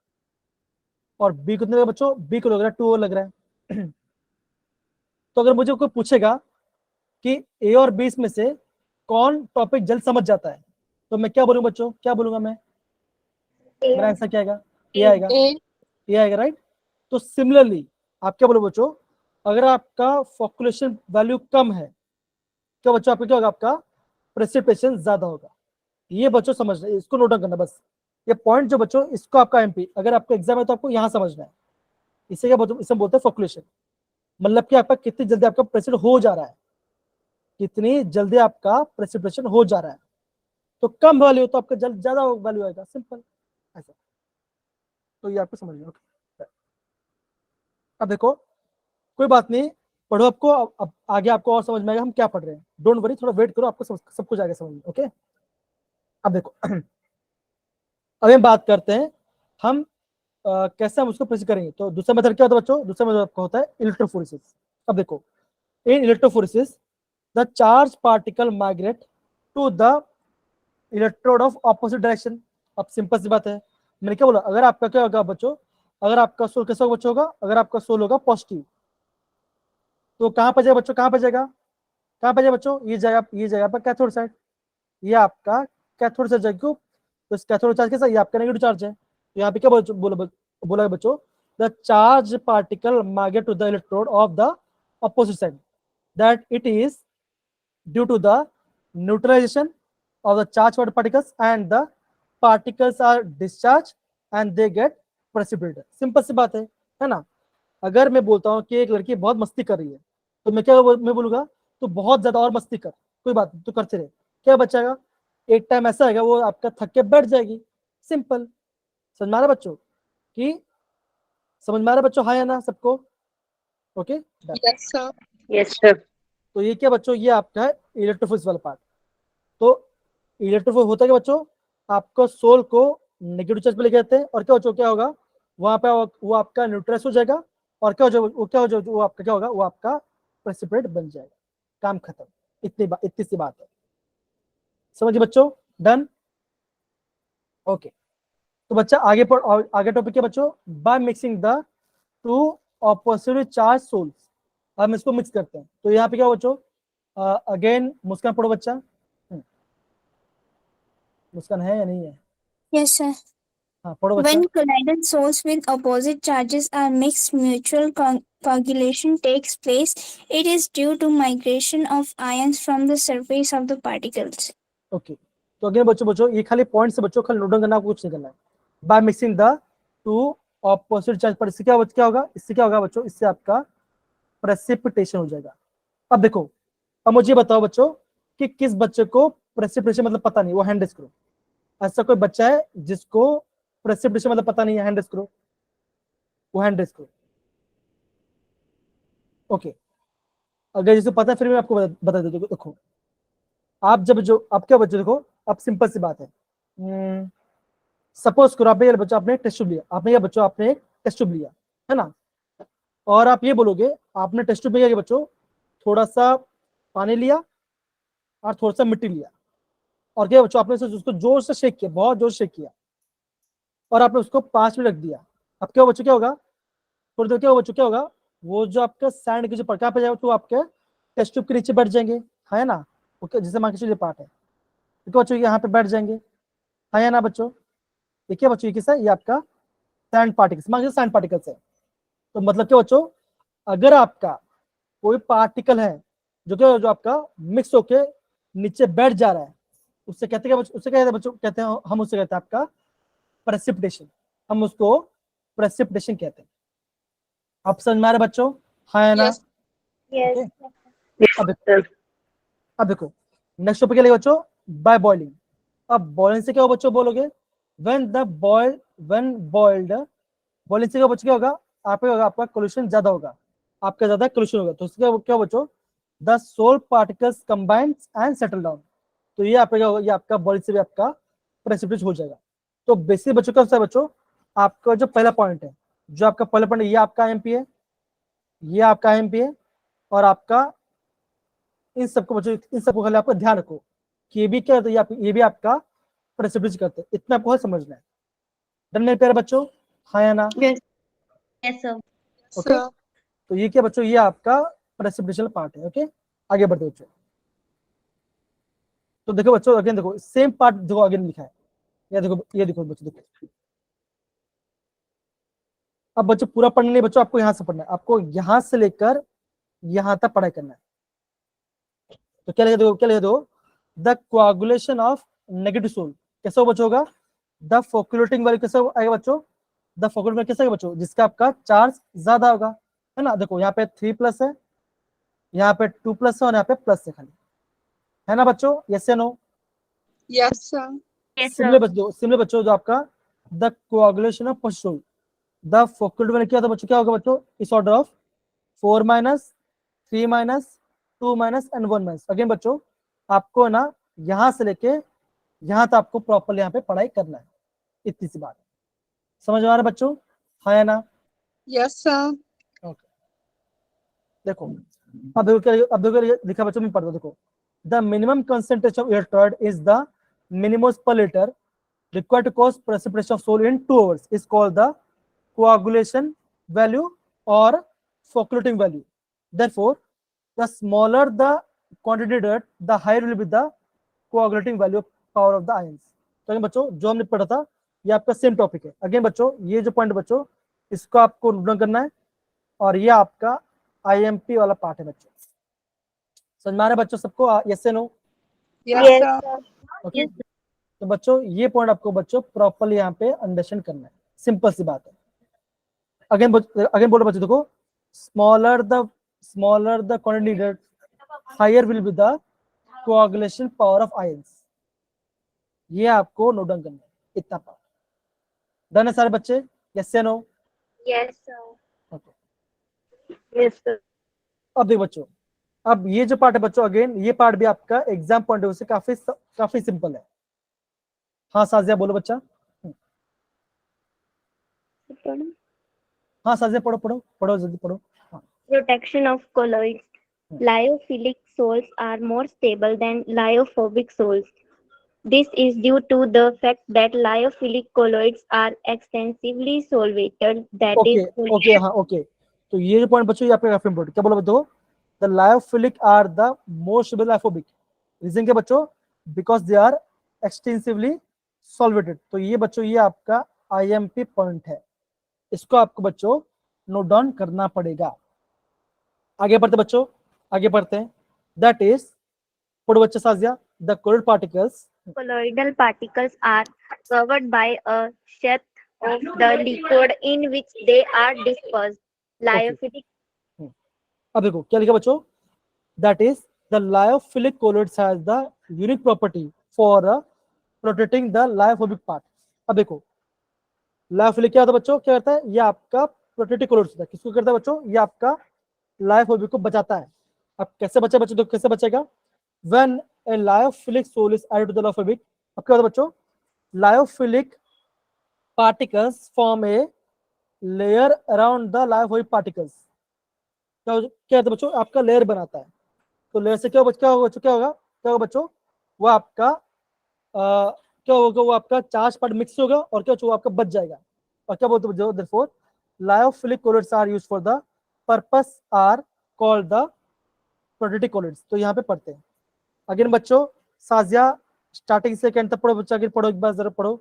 और B को कितने लग बच्चों, B को लग रहा है 2 आवर लग रहा है। तो अगर मुझे कोई पूछेगा कि A और B में से कौन टॉपिक जल्द समझ जाता है, तो मैं क्या बोलूंगा बच्चों, क्या बोलूंगा मैं, मेरा आंसर क्या आएगा, ये आएगा, A. ये आएगा, राइट। तो सिमिलरली आप क्या बोलो बच्चों, अगर आपका फॉकुलेशन वैल्यू कम है क्या बच्चों, आपका क्या होगा, आपका प्रेसिपिटेशन ज्यादा होगा। ये बच्चों समझना, इसको नोट डाउन करना बस, ये पॉइंट जो बच्चों, इसको आपका एमपी अगर आपका एग्जाम है तो आपको यहाँ समझना है। इसे क्या बोलते, इसे बोलते हैं फॉकुलेशन, मतलब कि आपका कितनी जल्दी आपका प्रेसिपिटेशन हो जा रहा है, कितनी जल्दी आपका प्रेसिपिटेशन हो जा रहा है। तो कम वैल्यू तो आपका जल्द ज्यादा वैल्यू आएगा, सिंपल ऐसा। तो ये आपको समझ लिया। अब देखो कोई बात नहीं, पढ़ो, आपको अब आगे आपको और समझ में आएगा हम क्या पढ़ रहे हैं, डोंट वरी, थोड़ा वेट करो, आपको सब कुछ आगे समझ में। ओके अब देखो अब हम बात करते हैं हम कैसे हम उसको प्रेसिपिटेट करेंगे। तो दूसरा मेथड क्या होता है बच्चों, दूसरा मेथड आपका होता है इलेक्ट्रोफोरेसिस। अब देखो in electrophoresis the charge particle migrate to the electrode of opposite direction. अब सिंपल सी बात है, मैंने क्या बोला, अगर आपका क्या होगा बच्चों, अगर आपका सोल कैसा बच्चों होगा, अगर आपका सोल होगा पॉजिटिव तो कहां पर जाएगा बच्चों, कहां पर जाएगा, कहां पर जाएगा बच्चों, ये जाएगा आपका कैथोड साइड, ये आपका कैथोड साइड जाएगा। तो इस कैथोड चार्ज कैसा, ये आपका नेगेटिव चार्ज है। तो यहाँ पे क्या बोला बच्चों, the charge particle migrate to the electrode of the opposite side, that it is due to the neutralization of the charged particles and the particles are discharged and they get precipitated. Simple सी बात है ना। अगर मैं बोलता हूँ कि एक लड़की बहुत मस्ती कर रही है तो मैं बोलूंगा तो बहुत ज्यादा और मस्ती कर, कोई बात नहीं, तो करते रहे, क्या बचेगा, एक टाइम ऐसा आएगा वो आपका थक के बैठ जाएगी। सिंपल। समझ में आ रहा बच्चों कि समझ में आ रहा बच्चों, हाँ या ना सबको? Okay Yes, sir. Yes, sir. तो ये क्या बच्चों, ये आपका है इलेक्ट्रोफिल्स वाला पार्ट। तो इलेक्ट्रोफिल होता है क्या बच्चों, आपको सोल को नेगेटिव चार्ज पे लेके जाते हैं और क्या बच्चों क्या होगा वहां पे, वो आपका न्यूट्रलाइज हो जाएगा और क्या हो जाएगा, वो क्या हो जाएगा, वो आपका क्या होगा, वो आपका प्रेसिपिटेट बन जाएगा, काम खत्म। इतनी सी बात है, समझिए बच्चों, डन। ओके तो बच्चा आगे आगे टॉपिक क्या बच्चों, by mixing the two oppositely charge sols. हम इसको मिक्स करते हैं तो यहाँ पे क्या बच्चों, अगेन मुस्कान पढ़ो बच्चा। मुस्कान है या नहीं है? Yes, sir. हाँ पढ़ो बच्चा। When collided souls with opposite charges are mixed, mutual coagulation takes place. It is due to migration of ions from the surface of the particles. Okay तो अगेन बच्चों ये खाली पॉइंट से बच्चों खाली नोट डाउन करना, कुछ नहीं करना है। Bye mixing the to opposite charge पर इससे क्या होगा, इससे क्या होगा बच्चों, इससे आपका प्रेसिपिटेशन हो जाएगा। अब देखो, अब मुझे बताओ बच्चों कि किस बच्चे को प्रेसिपिटेशन मतलब पता नहीं, वो हैंड रेज करो। ऐसा कोई बच्चा है जिसको प्रेसिपिटेशन मतलब पता नहीं है, हैंड रेज करो, वो हैंड रेज करो। ओके अगर जिसको पता है फिर मैं आपको बता देता हूं। देखो आप जब जो अब क्या बच्चे, देखो अब सिंपल सी बात है, सपोज करो आपने बच्चा आपने टेस्ट ट्यूब लिया, आपने एक टेस्ट ट्यूब लिया है ना, और आप ये बोलोगे आपने टेस्ट ट्यूब में क्या किया बच्चों, थोड़ा सा पानी लिया और थोड़ा सा मिट्टी लिया और क्या बच्चों आपने उसको जोर से शेक किया, बहुत जोर से शेक किया और आपने उसको 5 मिनट रख दिया। अब क्या बच्चों क्या होगा, थोड़ी देर क्या होगा बच्चों, क्या होगा, वो जो आपका सैंड के जो पड़का पे जाएगा तो आपके टेस्ट ट्यूब के नीचे बैठ जाएंगे, है ना, ओके, जैसे मान के चलिए पार्ट है तो बच्चों यहाँ पे बैठ जाएंगे, है या ना बच्चों। देखिए बच्चों ये किस है, ये आपका सैंड पार्टिकल्स, मान सैंड पार्टिकल्स है। तो मतलब क्या बच्चों, अगर आपका कोई पार्टिकल है जो आपका मिक्स होके नीचे बैठ जा रहा है, उससे कहते हैं उससे कहते हैं बच्चों, कहते हैं हम उससे कहते हैं आपका प्रेसिपिटेशन, हम उसको प्रेसिपिटेशन कहते हैं। आप समझ में आ रहे बच्चों, हाँ या ना? Yes. Yes. Okay. अब देखो नेक्स्ट टॉपिक क्या लगेगा बच्चों, बाय बॉइलिंग। अब बॉइलिंग से क्या हो बच्चों, बोलोगे व्हेन बॉइल्ड, बॉइलिंग से क्या बच्चों क्या होगा, आपका कोल्यूशन ज्यादा होगा, आपका ज्यादा कोल्यूशन होगा, तो उसका क्या बच्चों, the sol particles combines and settle down. तो ये आपका क्या होगा, ये आपका बॉइलिंग से भी आपका प्रेसिपिटेशन हो जाएगा। तो बेसिक बच्चों क्या होता है बच्चों, आपका जो पहला पॉइंट है, जो आपका पहला पॉइंट, ये आपका एमपी है, ये आपका एमपी है, और आपका इन सबको बच्चों, इन सबको खाली आपका ध्यान रखो कि ये भी क्या होता है, ये भी आपका प्रेसिपिटेशन करते हैं, इतना आपको समझना है। डन मेरे प्यारे बच्चों, हाँ या ना? Yes. Yes, sir. Yes, okay sir. तो ये क्या बच्चों, ये आपका प्रेसिपिटेशन पार्ट है। ओके आगे बढ़ते बच्चों। तो देखो बच्चों अगेन देखो सेम पार्ट देखो आगे लिखा है, ये देखो बच्चों, देखो अब बच्चों पूरा पढ़ना नहीं बच्चों, आपको यहाँ से पढ़ना है, आपको यहाँ से लेकर यहाँ तक पढ़ाई करना है। तो क्या लिखा दो, the coagulation of negative sol कैसा हो बच्चों होगा, द फोक्यूलेटिंग वैल्यू कैसा आएगा बच्चों, द फोक्यूलेटिंग वैल्यू कैसा आएगा बच्चों, जिसका आपका चार्ज ज्यादा होगा, है ना। देखो यहाँ पे 3+ है, यहाँ पे 2+ है और यहाँ पे प्लस है खाली, है ना बच्चों, यस या no? Yes, sir. Yes, similar बच्चों जो आपका the coagulation of sol, the flocculating value क्या होता है बच्चों, क्या होगा बच्चों, इस ऑर्डर ऑफ 4 - 3 - 2 एंड 1 अगेन बच्चों आपको ना यहाँ से लेके यहाँ तक आपको प्रॉपरली यहाँ पे पढ़ाई करना है, इतनी सी बात है। समझ में आ रहा है बच्चों, हाँ या ना? Yes, sir. ओके देखो अब देखो लिखा बच्चों में पढ़ दो, देखो the minimum concentration of electrolyte is the मिनिमोस per litre required to cause precipitation of soil in 2 hours is called the coagulation value or focculating value. Therefore, the smaller the quantity dirt, the higher will be the coagulating value of power of the ions. तो again बच्चों जो हमने पढ़ा था ये आपका same topic है। Again बच्चों ये जो पॉइंट बच्चों इसको आपको नोट डाउन करना है और ये आपका आईएमपी वाला पार्ट है बच्चों। समझ में आ रहा है बच्चों सबको, यस से no? Yes, Yes, sir. sir. Okay तो बच्चों ये पॉइंट आपको बच्चों प्रॉपरली यहाँ पे अंडरस्टैंड करना है, सिंपल सी बात है। अगेन बोलो बच्चों, देखो smaller the quantity needed, higher will be the coagulation power of ions. ये आपको नोट डाउन करना है, इतना पार्ट डन है सारे बच्चे? यस या no? Yes, sir. Okay. Yes, sir. अब देखो बच्चों, अब ये जो पार्ट है बच्चों, अगेन ये पार्ट भी आपका एग्जाम पॉइंट ऑफ व्यू से काफी सिंपल है। हाँ साजिया बोलो बच्चा। हाँ साजिया पढ़ो जल्दी पढ़ो। Protection of colloids. Lyophilic soils are more stable than lyophobic soils. This is due to the fact that lyophilic colloids are extensively solvated. That okay is, okay हाँ ओके। तो ये जो पॉइंट बच्चों ये आपका काफी इंपॉर्टेंट, क्या बोलो बताओ? The lyophilic are the most stable lyophobic. Reason क्या बच्चों? Because they are extensively solvated. तो ये बच्चों ये आपका आईएमपी पॉइंट है, इसको आपको बच्चों नोट डाउन करना पड़ेगा। आगे बढ़ते बच्चों, आगे बढ़ते हैं। दैट इज, पढ़ो बच्चा Sajiya, the colloid particles colloidal particles are covered by a sheath of the liquid in which they are dispersed. Lyophilic अब देखो क्या लिखा बच्चों? That is the lyophilic colloids has the unique property for protecting the lyophobic part. अब देखो lyophilic क्या होता है बच्चों? क्या करता है? ये आपका प्रोटेक्टिव colloids होता है। किसको करता है बच्चों? ये आपका लायोफोबिक को बचाता है। अब कैसे बचे बच्चों? तो कैसे बचेगा? When a lyophilic sol is added to the lyophobic, अब क्या होता है बच्चों? Lyophilic particles form a layer around the lyophobic particles. क्या होता है बच्चों? आपका लेयर बनाता है। तो लेयर से क्या होगा? क्या होगा बच्चों? वो आपका क्या होगा? वो आपका चार्ज पार्ट मिक्स होगा और क्या वो आपका बच जाएगा। और क्या बोलते हैं? Therefore lyophilic colloids are used for the purpose are called the protective colloids। तो यहाँ पे पढ़ते हैं अगेन बच्चों। साजिया स्टार्टिंग से एंड तक पढ़ो बच्चा, अगेन पढ़ो, एक बार जरा पढ़ो।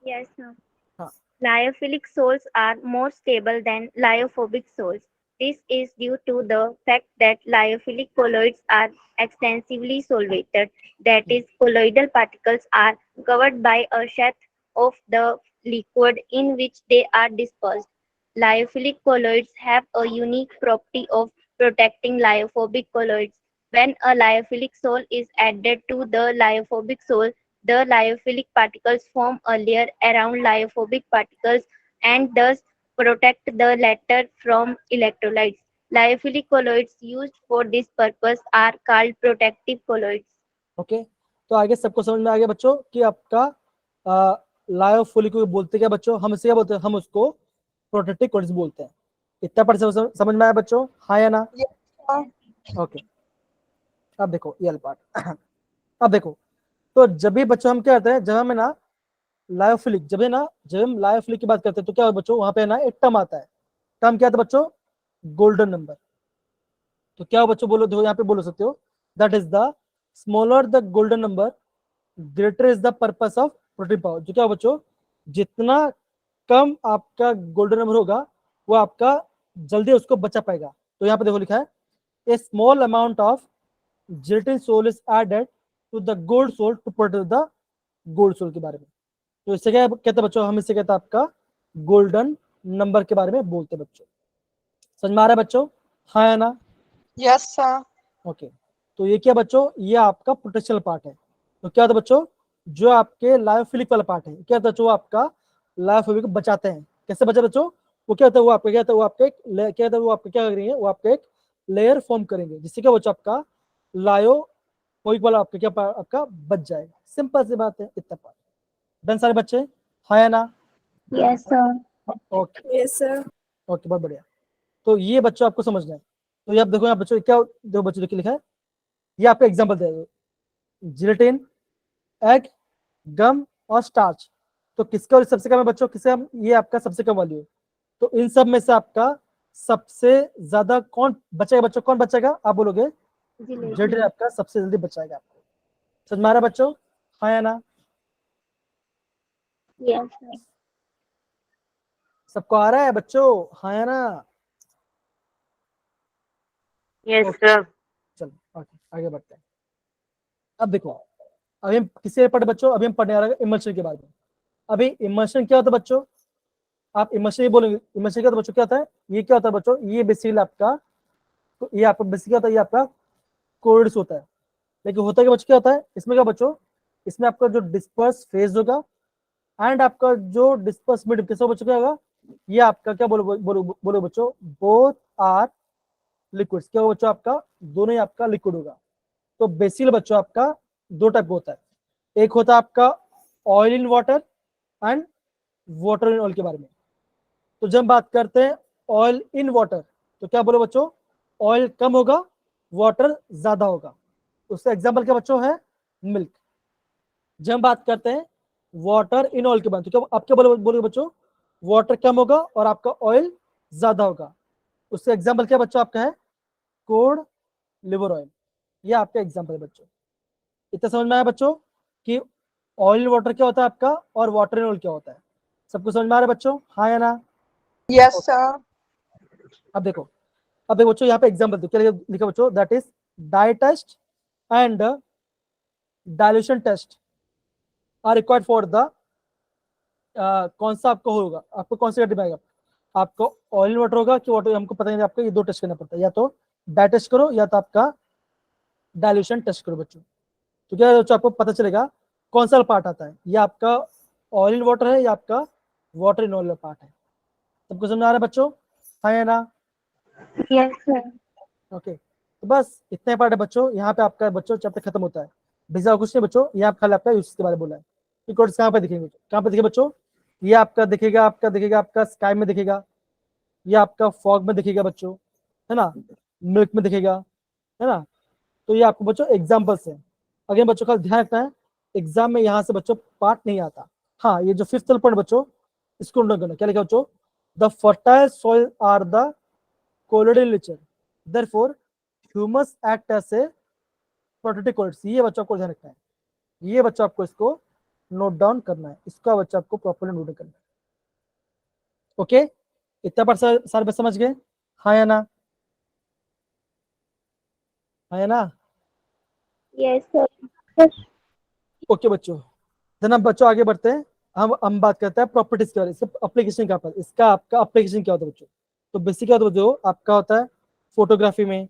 Yes, sir. हाँ। Lyophilic soils are more stable than lyophobic soils. This is due to the fact that lyophilic colloids are extensively solvated. That is, colloidal particles are covered by a sheath of the liquid in which they are dispersed. Lyophilic colloids have a unique property of protecting lyophobic colloids. When a lyophilic soil is added to the lyophobic soil, the lyophilic particles form a layer around lyophobic particles and thus protect the latter from electrolytes. Lyophilic colloids used for this purpose are called protective colloids. Okay तो आगे सबको समझ में आ गया बच्चों कि आपका lyophilic को बोलते क्या बच्चों? हम इसे क्या बोलते हैं? हम उसको प्रोटेक्टिव colloids बोलते हैं। इतना पर समझ में आया बच्चों? हाँ या ना? ओके अब देखो ये पार्ट। अब देखो तो जब भी बच्चों हम क्या करते हैं, जब हम ना लायोफिलिक, जब हम लायोफिलिक की बात करते हैं तो क्या बच्चों वहां पे ना एक टर्म आता है। टर्म क्या आता है बच्चों? Golden number. तो क्या बच्चों बोलो, देखो यहाँ पे बोल सकते हो, that is the smaller the golden number greater is the purpose of protein power. जो क्या बच्चों, जितना कम आपका गोल्डन नंबर होगा वो आपका जल्दी उसको बचा पाएगा। तो यहाँ पे देखो लिखा है a small amount of gelatin sol is added to the gold sol to protect the gold sol के बारे में। तो इससे क्या कहते हैं बच्चों? हम इससे कहते हैं आपका गोल्डन नंबर के बारे में बोलते हैं बच्चों। समझ में आ रहा है बच्चों? हाँ या ना? Yes, sir. ओके तो ये क्या बच्चों? ये आपका प्रोटेक्शनल पार्ट है। तो क्या होता है बच्चों? जो आपके लायोफिलिक वाला पार्ट है, क्या होता है? जो आपका लायोफिलिक को बचाते हैं। कैसे बचा बच्चों? वो क्या होता है? वो आपका क्या होता है? वो आपका एक क्या होता है? वो आपका क्या करेंगे? वो आपका एक लेयर फॉर्म करेंगे जिससे क्या बच्चों आपका लायोफिलिक वाला आपका क्या आपका बच जाएगा। सिंपल सी बात है, इतना पार्ट डन सारे बच्चे? हाँ या ना? Yes, sir. Okay yes sir. Okay बहुत बढ़िया। तो ये बच्चों आपको समझना है। तो ये आप देखो यहाँ बच्चों क्या देखो बच्चों देखिए लिखा है, ये आपका एग्जांपल दे दो, जिलेटिन, एग, गम और स्टार्च। तो किसका सबसे कम है बच्चों? किसका? ये आपका सबसे कम वैल्यू है। तो इन सब में से आपका सबसे ज्यादा कौन बचेगा बच्चों? कौन बचेगा आप बोलोगे? जिलेटिन आपका सबसे जल्दी बचाएगा आपको। समझ में आ रहा है बच्चों? हाँ या ना? Yes, sir. सबको आ रहा है बच्चों? हाँ या ना? Yes, Okay. sir. चलो ओके आगे बढ़ते हैं। अब देखो अभी हम किससे पढ़े बच्चों, अभी हम पढ़ने आ रहे हैं इमल्शन के बारे में। अभी इमल्शन क्या होता है बच्चों, आप इमल्शन बोलेंगे, इमल्शन क्या होता है बच्चों, क्या होता है, ये क्या होता है बच्चों, ये बेसिकली आपका, तो ये आपका बेसिकली क्या होता है, ये आपका कोर्ड्स होता है। लेकिन होता है क्या बच्चों, क्या होता है इसमें, क्या बच्चों, इसमें आपका जो डिस्पर्स फेज होगा एंड आपका जो डिस्पर्स मिड कैसे बच्चों क्या होगा, ये आपका क्या बोलो बोलो बोलो बच्चों, बोथ आर लिक्विड्स। क्या होगा बच्चों, आपका दोनों ही आपका लिक्विड होगा। तो बेसिकली बच्चों आपका दो टाइप का होता है, एक होता है आपका oil in water and water in oil के बारे में। तो जब हम बात करते हैं ऑयल इन वाटर, तो क्या बोलो बच्चों, ऑयल कम होगा, वाटर ज्यादा होगा। उसका एग्जाम्पल क्या बच्चों है, मिल्क। जब हम बात करते हैं वाटर इन ऑयल के बारे में, तो क्या आप क्या बोलोगे बच्चों, वाटर कम होगा और आपका ऑयल ज्यादा होगा। उसका एग्जाम्पल क्या बच्चों आपका है, कोड लिवर ऑयल। ये आपका एग्जाम्पल है बच्चों। इतना समझ में आया बच्चों कि ऑयल इन वाटर क्या होता है आपका और वाटर इन ऑयल क्या होता है, सबको समझ में आ रहा है बच्चों, हाँ या ना। Yes, sir. अब देखो बच्चों यहाँ पे एग्जाम्पल दो, क्या लिखा बच्चों, that is dye test and dilution test are required for the, कौन सा आपको होगा, आपको कौन सा कैटेगरी आएगा, आपको ऑयल वाटर होगा कि वाटर, हमको पता नहीं, आपको ये दो टेस्ट करना पड़ता है, या तो डाई टेस्ट करो या तो आपका डाइल्यूशन टेस्ट करो बच्चों। तो क्या बच्चों आपको पता चलेगा कौन सा पार्ट आता है, ये आपका ऑयल इन वाटर है या आपका वाटर इन ऑयल पार्ट है। सबको समझ आ रहा है बच्चों, हाँ या ना। Yes, sir. ओके, तो बस इतने पार्ट है बच्चों, यहाँ पे आपका बच्चों चैप्टर खत्म होता है। भेजा कुछ नहीं बच्चों, यहाँ पे खाली आपका यूसेज के बारे में बोला है। रिकॉर्ड्स कहाँ पे दिखेंगे, कहाँ पे दिखे बच्चों, ये आपका दिखेगा, आपका स्काई में दिखेगा, ये आपका फॉग में दिखेगा बच्चों, है ना, मिल्क में दिखेगा, है ना। तो ये आपको बच्चों एग्जाम्पल्स है। अगेन बच्चों का ध्यान रखना है, एग्जाम में यहाँ से बच्चों पार्ट नहीं आता। हाँ, ये जो फिफ्थ पॉइंट बच्चों, इसको नोट करना, क्या लिखा बच्चों, the fertile soil are the colloidal nature, therefore humus act as a protective colloids. ये बच्चों आपको ध्यान रखना है, ये बच्चा आपको इसको नोट डाउन करना है, इसका बच्चा आपको प्रॉपर्ली नोट करना है। ओके, इतना पर सारे बच्चे समझ गए, हाँ या ना, हाँ या ना। Yes, sir. ओके बच्चों, देन हम बच्चों आगे बढ़ते हैं, हम बात करते हैं प्रॉपर्टीज के बारे में, इसका एप्लीकेशन क्या होता है, इसका आपका एप्लीकेशन क्या होता है बच्चों। तो बेसिक क्या होता है बच्चों, आपका होता है फोटोग्राफी में,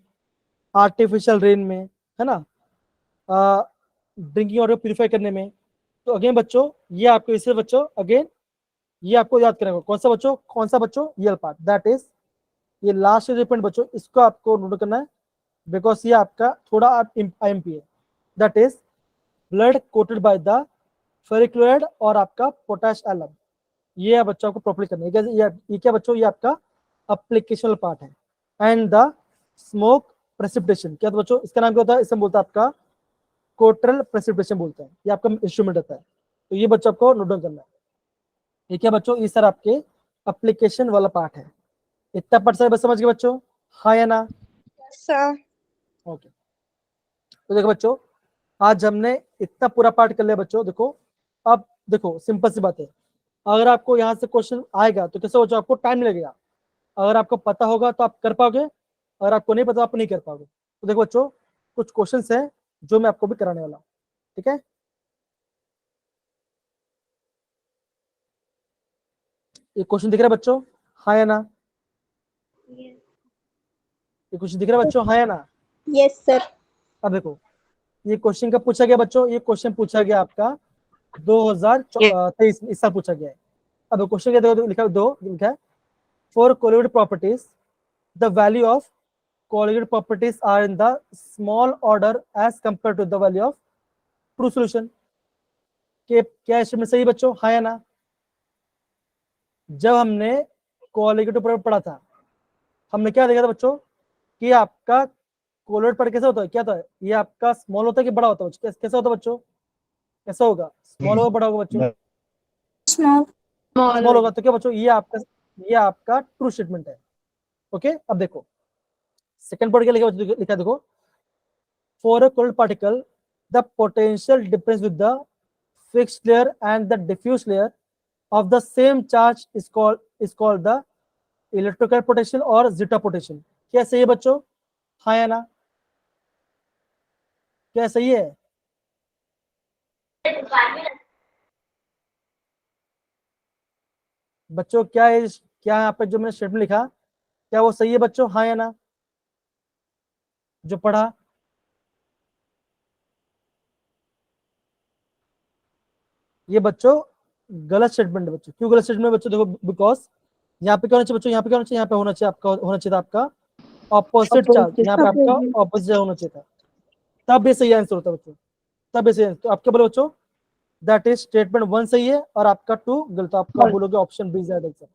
आर्टिफिशियल रेन में, है ना, ड्रिंकिंग वाटर प्यूरिफाई करने में। तो अगेन बच्चों ये आपको इससे बच्चों अगेन ये आपको याद करना होगा, कौन सा बच्चों, ये पार्ट, दैट इज ये लास्ट पॉइंट बच्चों, इसको आपको नोट करना है, बिकॉज ये आपका थोड़ा IMP है। That is blood coated by the ferric chloride और आपका पोटाश एलम। ये बच्चों को प्रॉपर्ली करना है। ये क्या बच्चों, ये आपका एप्लीकेशनल पार्ट है। एंड द स्मोक प्रेसिपिटेशन, क्या बच्चों इसका नाम क्या होता है, इसमें बोलता है आपका कोटरल प्रेसिपिटेशन बोलते हैं, ये आपका इंस्ट्रूमेंट होता है। तो ये बच्चों को नोट डाउन करना है। ये क्या बच्चों, ये सर आपके एप्लीकेशन वाला पार्ट है। इतना पार्ट सर बस समझ गए बच्चों, हाँ या ना। Yes, sir. ओके, तो देखो बच्चों आज हमने इतना पूरा पार्ट कर लिया बच्चों। देखो अब देखो सिंपल सी बात है, अगर आपको यहाँ से क्वेश्चन आएगा तो कैसे बच्चों आपको टाइम लगेगा, अगर आपको पता होगा तो आप कर पाओगे, अगर आपको नहीं पता आप नहीं कर पाओगे। तो देखो बच्चों कुछ क्वेश्चंस हैं जो मैं आपको भी कराने वाला हूँ, ठीक है। ये क्वेश्चन दिख रहा है बच्चों, हाँ या ना। Yes. ये क्वेश्चन दिख रहा है बच्चों, हाँ या ना। Yes, sir. अब देखो ये क्वेश्चन कब पूछा गया बच्चों, ये क्वेश्चन पूछा गया आपका 2023 इस साल पूछा गया है। अब क्वेश्चन क्या देखो लिखा है, for colligative properties the value of colligative properties are in the small order as compare to the value of true solution. के क्या इसमें सही बच्चों, हाँ या ना। जब हमने कोलिगेटिव प्रॉपर्टी पढ़ा था, हमने क्या देखा था बच्चों कि आपका कोलिगेटिव प्रॉपर्टी कैसा होता है, क्या होता है, ये आपका स्मॉल होता है कि बड़ा होता है, कैसा होता है बच्चों, कैसा होगा, स्मॉल होगा बड़ा होगा बच्चों, Small. स्मॉल होगा। तो क्या बच्चों ये आपका ट्रू स्टेटमेंट है। ओके, अब देखो सेकंड पॉइंट क्या लिखा देखो, for a colligative particle the potential difference with the fixed layer and the diffuse layer of the same charge is called the electrical potential और zeta potential। क्या सही है बच्चों, हाँ या ना, क्या सही है। बच्चों क्या है, क्या यहाँ पे जो मैंने स्टेटमेंट लिखा, क्या वो सही है बच्चों, हाँ या ना? जो पढ़ा, ये बच्चों गलत स्टेटमेंट है बच्चों। क्यों गलत स्टेटमेंट है बच्चों? देखो, बिकॉज यहाँ पे क्या होना चाहिए बच्चों, यहाँ पे क्या होना चाहिए, यहाँ पे होना चाहिए आपका, होना चाहिए था आपका ऑपोजिट चार्ज, यहाँ पे आपका ऑपोजिट होना चाहिए था, तब ये सही आंसर होता बच्चों, तब ये सही आंसर। तो आप क्या बोले बच्चों? दैट इज स्टेटमेंट 1 सही है और आपका 2 गलत। आपका बोलोगे option B is right answer.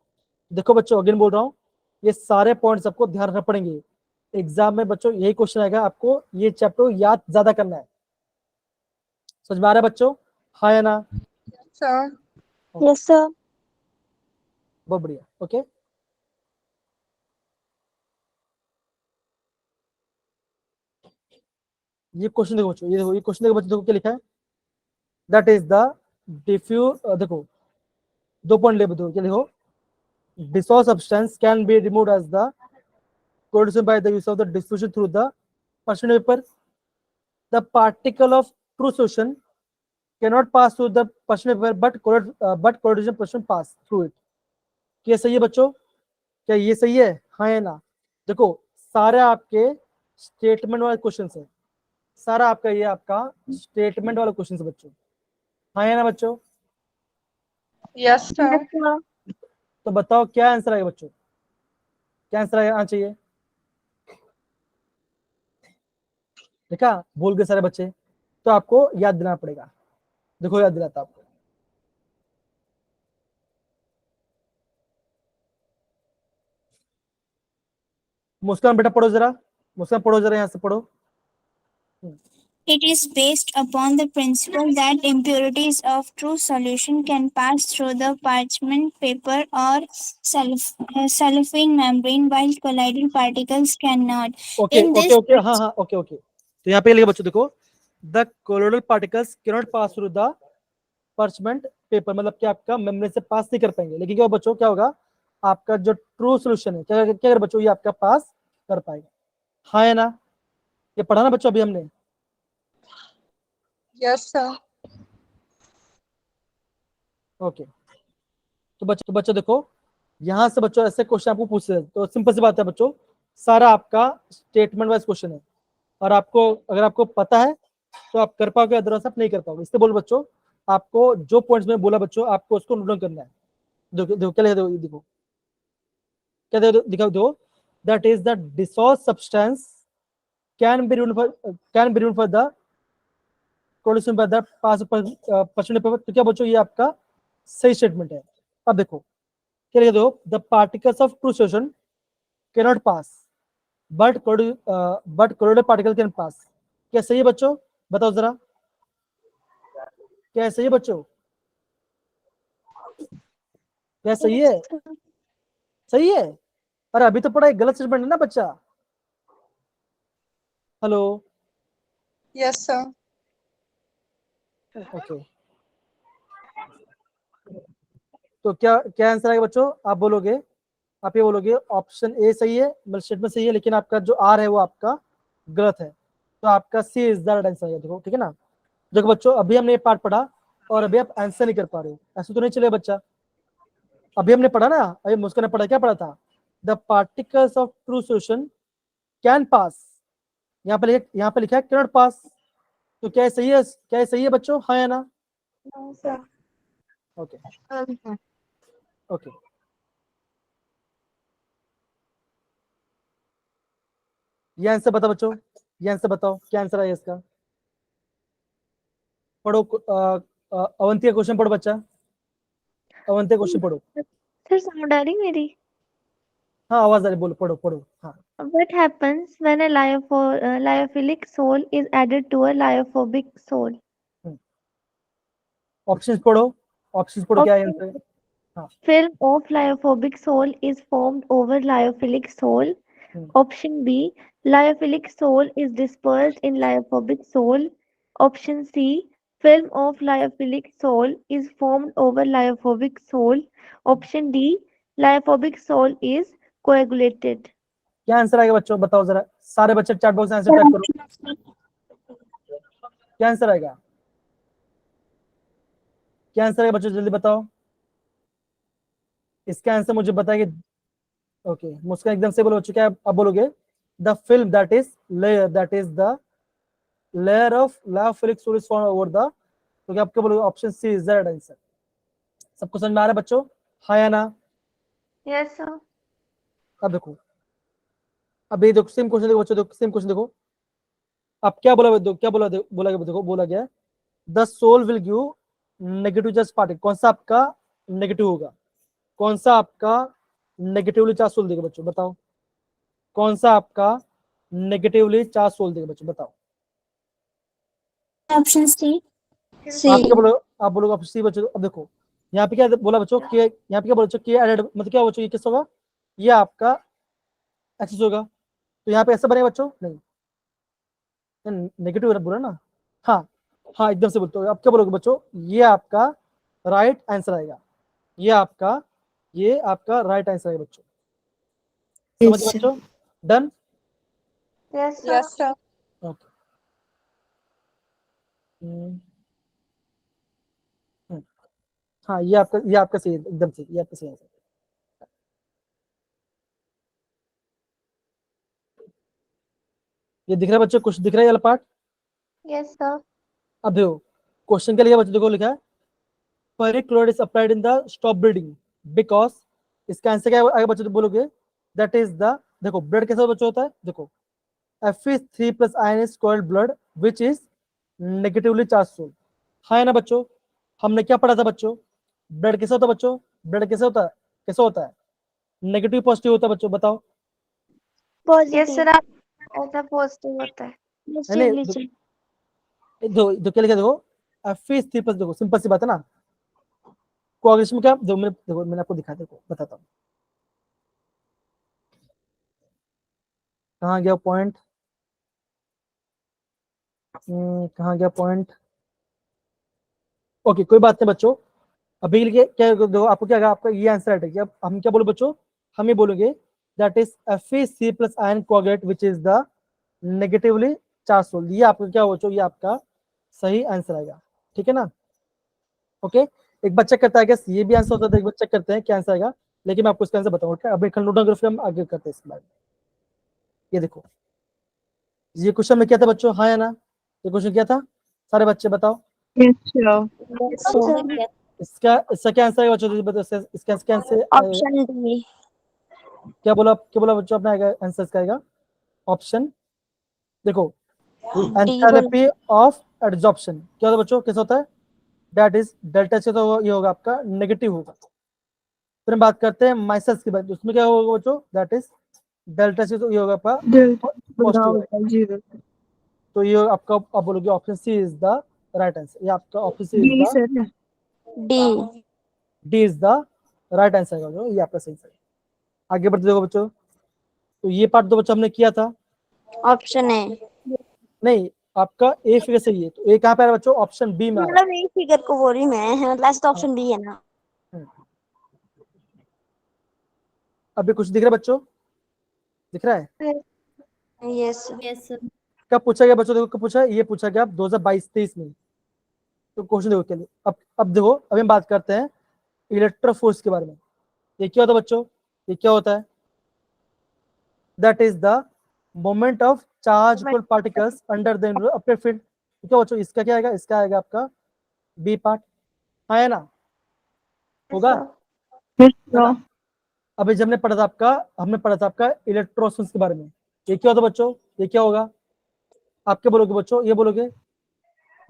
देखो बच्चों, अगेन बोल रहा हूँ, ये सारे पॉइंट्स आपको ध्यान रखना पड़ेंगे एग्जाम में बच्चों। यही क्वेश्चन आएगा, आपको ये चैप्टर याद ज्यादा करना है। समझ में आ रहा है बच्चों, हाँ या ना? sir. Yes, sir. बहुत बढ़िया, ओके। ये क्वेश्चन देखो बच्चों, ये देखो, ये क्वेश्चन देखो बच्चों, देखो क्या लिखा है, दैट इज द डिफ्यूज, देखो 2 पॉइंट ले दो, क्या देखो, dissolved substance can be removed as the corrosion by the use of the diffusion through the parchment paper. The particle of true solution cannot pass through the parchment paper, but corrosion parchment pass through it. क्या सही है बच्चों? क्या ये सही है, हाँ या ना? देखो, सारे आपके स्टेटमेंट वाले क्वेश्चन है, सारा आपका ये आपका स्टेटमेंट वाला क्वेश्चन है बच्चों, हाँ या ना बच्चों? Yes, sir. Yes, sir. तो बताओ क्या आंसर आएगा बच्चों, क्या आंसर आना चाहिए? देखा, भूल गए सारे बच्चे, तो आपको याद दिलाना पड़ेगा। देखो, याद दिलाता आपको, मुस्कान बेटा पढ़ो जरा, मुस्कान पढ़ो जरा, यहाँ से पढ़ो। It is based upon the principle that impurities of true solution can pass through the parchment paper or cellophane membrane while colloidal particles cannot. Okay In okay this okay, हाँ हाँ, ओके ओके। तो यहाँ पे लिखा बच्चों, देखो, the colloidal particles cannot pass through the parchment paper, मतलब कि आपका मेम्ब्रेन से पास नहीं कर पाएंगे, लेकिन क्या बच्चों, क्या होगा, आपका जो ट्रू सोल्यूशन है, क्या क्या कर बच्चों, ये आपका पास कर पाएगा, हाँ या ना? ये पढ़ा ना बच्चों अभी हमने? Yes, sir. ओके। तो बच्चों देखो, यहाँ से बच्चों ऐसे क्वेश्चन आपको पूछ रहे हैं, तो सिंपल सी बात है बच्चों, सारा आपका स्टेटमेंट वाइज क्वेश्चन है, और आपको, अगर आपको पता है तो आप कर पाओगे, अदरवाइज आप नहीं कर पाओगे। इससे बोल बच्चों, आपको जो पॉइंट्स में बोला बच्चों, आपको उसको नोट डाउन करना है। देखो देखो क्या लिखा, देखो क्या दिखाओ, दो, that is the dissolve substance can be removed for the producing by the pass percent paper. तो क्या बच्चों, ये आपका सही स्टेटमेंट है। अब देखो क्या लिखा, दो, the particles of true solution cannot pass but colloidal particle can pass. क्या सही है बच्चों? बताओ जरा, क्या सही है बच्चों? क्या सही है? सही है? अरे अभी तो पढ़ा, गलत स्टेटमेंट है ना बच्चा। Hello, Yes, sir. ओके। तो क्या क्या आंसर आएगा बच्चों? आप बोलोगे, आप ये बोलोगे ऑप्शन ए सही है, मतलब स्टेटमेंट सही है, लेकिन आपका जो आर है वो आपका गलत है, तो आपका सी इज द राइट आंसर आएगा। देखो, ठीक है ना? देखो बच्चों, अभी हमने ये पार्ट पढ़ा और अभी आप आंसर नहीं कर पा रहे हो, ऐसे तो नहीं चलेगा बच्चा। अभी हमने पढ़ा ना, अभी मुस्कान ने पढ़ा, क्या पढ़ा था? The particles of true solution can pass, यहाँ पे लिखा है कैन नॉट पास। तो क्या सही है, क्या सही है बच्चों, हाँ या ना? No, sir. Okay Okay. Okay. ये आंसर बताओ बच्चों, ये आंसर बताओ, क्या आंसर है इसका? पढ़ो, अवंती का क्वेश्चन पढ़ो बच्चा, अवंती का क्वेश्चन पढ़ो। Sir, sound आ रही मेरी? हाँ, आवाज आ रही, बोलो, पढ़ो पढ़ो, हाँ। What happens when a lyophilic soul is added to a lyophobic soul? Options पढ़ो, ऑप्शंस पढ़ो, क्या है आंसर? हाँ, Film of lyophobic soul is formed over lyophilic soul. Option B, lyophilic soul is dispersed in lyophobic soul. Option C, film of lyophilic soul is formed over lyophobic soul. Option D, lyophobic soul is coagulated. क्या answer आएगा बच्चों, बताओ जरा, सारे बच्चे chat box में answer type करो, क्या आंसर आएगा? क्या आंसर है बच्चों, जल्दी बताओ। इसका आंसर मुझे बताइए। ओके, मुस्कान एकदम से बोलो बच्चों, क्या अब बोलोगे? The film that is the layer of lyophilic solute form over the, तो क्या आपके बोलोगे option C is the right answer. सबको समझ में आ रहा है बच्चों, हाँ या ना? Yes, sir. अब देखो, अब ये देखो सेम क्वेश्चन देखो बच्चों, देखो सेम क्वेश्चन देखो। अब क्या बोला, क्या बोला देखो, बोला गया the sol will give negative charge particle. कौन सा आपका नेगेटिव होगा? कौन सा आपका नेगेटिवली चार्ज सोल देगा बच्चों, बताओ। कौन सा आपका नेगेटिवली चार्ज सोल देगा बच्चों, बताओ। Option C. आप क्या बोलो, आप बोलोगे ऑप्शन सी बच्चों। अब देखो यहाँ पे क्या बोला बच्चों, कि यहाँ पे क्या बोला बच्चों, कि एडेड मतलब क्या बच्चों, ये किस होगा? ये आपका एक्सिस होगा। तो यहाँ पे ऐसा बनेगा बच्चों? नहीं, नेगेटिव बोला ना। हाँ हाँ, एकदम से बोलते हो। आप क्या बोलोगे बच्चों? ये आपका राइट आंसर आएगा। ये आपका राइट आंसर आएगा बच्चों। समझ गए बच्चों? Done? Yes, sir. Yes, sir. Okay. हाँ, ये आपका सही है, एकदम सही, ये आपका सही आंसर। ये दिख रहा है बच्चों, कुछ दिख रहा है ये वाला पार्ट? Yes, sir. अब देखो क्वेश्चन के लिए बच्चों देखो लिखा है perchloride is applied in the stop bleeding because, इसका आंसर क्या आएगा बच्चों, तो बोलोगे दैट इज द, देखो ब्लड कैसा बच्चों होता है, देखो Fe3+ ion is called blood which is negatively charged soul। हाँ है ना बच्चों? हमने क्या पढ़ा था बच्चों? ब्लड कैसा होता है बच्चों? ब्लड कैसा होता है? कैसा होता है? नेगेटिव पॉजिटिव होता है बच्चों, बताओ। Yes, sir. ऐसा पॉजिटिव होता है। है नहीं? दो क्या लिखा देखो, Fe3+, देखो सिंपल सी बात है ना। कोएगुलेशन में क्या, देखो मैंने आपको दिखा, देखो बताता हूँ कहाँ गया पॉइंट, कहाँ गया पॉइंट। ओके, कोई बात नहीं बच्चों। अभी के लिए क्या देखो, आपको क्या, आपका ये आंसर है। अब हम क्या बोलो बच्चों, हम ये बोलोगे that is Fe3+ ion coagulate which is the negatively charged soul। ये आपका क्या बच्चों, ये आपका सही आंसर आएगा, ठीक है ना? ओके, एक बार चेक करता है क्या ये भी आंसर होता है, एक बार चेक करते हैं क्या आंसर आएगा, लेकिन मैं आपको इसका आंसर बताऊंगा। अभी नोट डाउन करो, फिर हम आगे करते हैं इसके बारे में। ये देखो, ये क्वेश्चन में क्या था बच्चों, हाँ या ना? ये क्वेश्चन क्या था, सारे बच्चे बताओ। इसका क्या आंसर है बच्चों, बताओ इसका क्या आंसर। Option D. क्या बोला बच्चों, अपना आएगा आंसर इसका आएगा ऑप्शन, देखो एंथैल्पी ऑफ एडजॉर्प्शन। क्या होता है बच्चों, कैसा होता है? दैट इज डेल्टा से, तो ये होगा आपका नेगेटिव होगा। फिर हम बात करते हैं माइसस की बात, उसमें क्या होगा बच्चों, दैट इज डेल्टा से, तो ये होगा आपका पॉजिटिव। तो ये आपका, आप बोलोगे option C is the right answer. ये आपका option C is the D is the right answer है, ये आपका सही है। आगे बढ़ते देखो बच्चों, तो ये पार्ट दो बच्चों हमने किया था। Option A. नहीं, आपका ए फिगर सही है, तो ए कहाँ पे आ रहा है बच्चों? ऑप्शन बी में आ रहा है। मतलब एक फिगर को बोल रही मैं, लास्ट ऑप्शन बी है ना। अभी कुछ दिख रहा है बच्चों, दिख रहा है? यस। कब पूछा गया बच्चों, देखो कब पूछा, ये पूछा गया 2022-23 में। तो क्वेश्चन देखो के लिए, अब देखो, अभी हम बात करते हैं इलेक्ट्रोफोर्स के बारे में। ये क्या होता है बच्चों, ये क्या होता है? That is the moment of charge equal particles under the update field. क्या बच्चों, इसका क्या आएगा? इसका आएगा आपका बी पार्ट, हाँ है ना? होगा? अभी जब हमने पढ़ा था आपका इलेक्ट्रोस्फीयर के बारे में। ये क्या होता है बच्चों, ये क्या होगा? आप क्या बोलोगे बच्चों, ये बोलोगे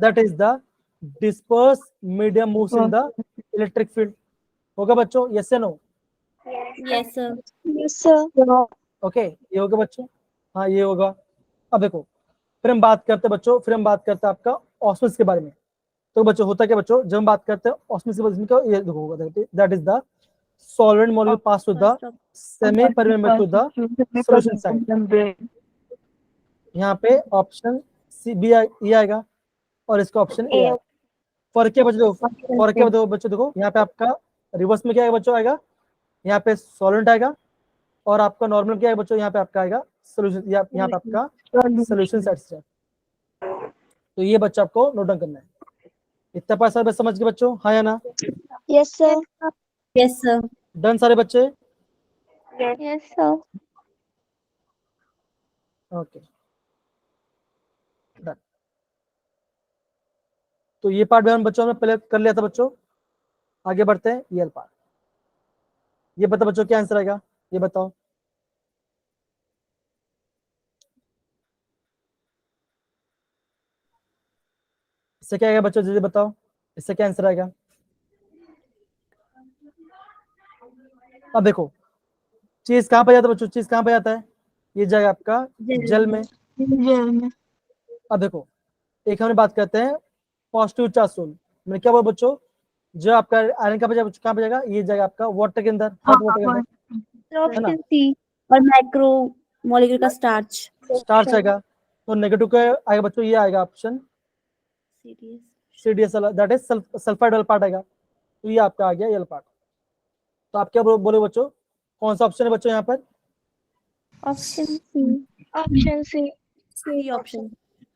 that is the disperse medium moves in the electric field. होगा बच्चों, यस या नो? Yes sir. ओके, ये होगा बच्चों, हाँ ये होगा। अब देखो, फिर हम बात करते हैं बच्चों, फिर हम बात करते हैं आपका ऑस्मोसिस के बारे में। तो बच्चों होता क्या बच्चों, जब हम बात करते हैं ऑस्मोसिस के बारे में, क्या ये देखो होगा, that is the solvent molecule pass to the semi permeable to the solution side। यहाँ पे ऑप्शन सी बी ये आएगा और इसका ऑप्शन ए आएगा। फर्क क्या बच्चों, फर्क क्या बताओ बच्चों, देखो यहाँ पे आपका रिवर्स में क्या आएगा बच्चों, आएगा यहाँ पे सॉल्वेंट आएगा, और आपका नॉर्मल क्या है बच्चों, यहाँ पे आपका आएगा सोल्यूशन, यहाँ पे आपका सोल्यूशन साइड से। तो ये बच्चा आपको नोट डाउन करना है। इतना पार्ट सारे बच्चे समझ गए बच्चों, हाँ या ना? Yes, sir. Yes sir. Done सारे बच्चे? Yes, sir. Okay done. तो ये पार्ट भी हम बच्चों ने पहले कर लिया था बच्चों। आगे बढ़ते हैं, ये पार्ट। ये बताओ बच्चों क्या आंसर आएगा, ये बताओ। इससे क्या आएगा बच्चों, जल्दी बताओ, इससे क्या आंसर आएगा? अब देखो चीज कहां पर जाता है बच्चों, चीज कहां पर जाता है? ये जाएगा आपका जल में। अब देखो एक हमने बात करते हैं पॉजिटिव चार्ज सोल, मैंने क्या बोला बच्चों, जो आपका आयरन कहां पर जाएगा, ये जाएगा आपका वाटर के अंदर, हॉट वाटर के अंदर, है ना? Option C. और माइक्रो मॉलिक्यूल का स्टार्च। स्टार्च आएगा। तो नेगेटिव का आएगा बच्चों, ये आएगा option CDS, that is sulphide वाला पार्ट आएगा। तो ये आपका आ गया ये पार्ट। तो आप क्या बोले बच्चों, कौन सा ऑप्शन है बच्चों यहाँ पर? Option C. Option C. C option.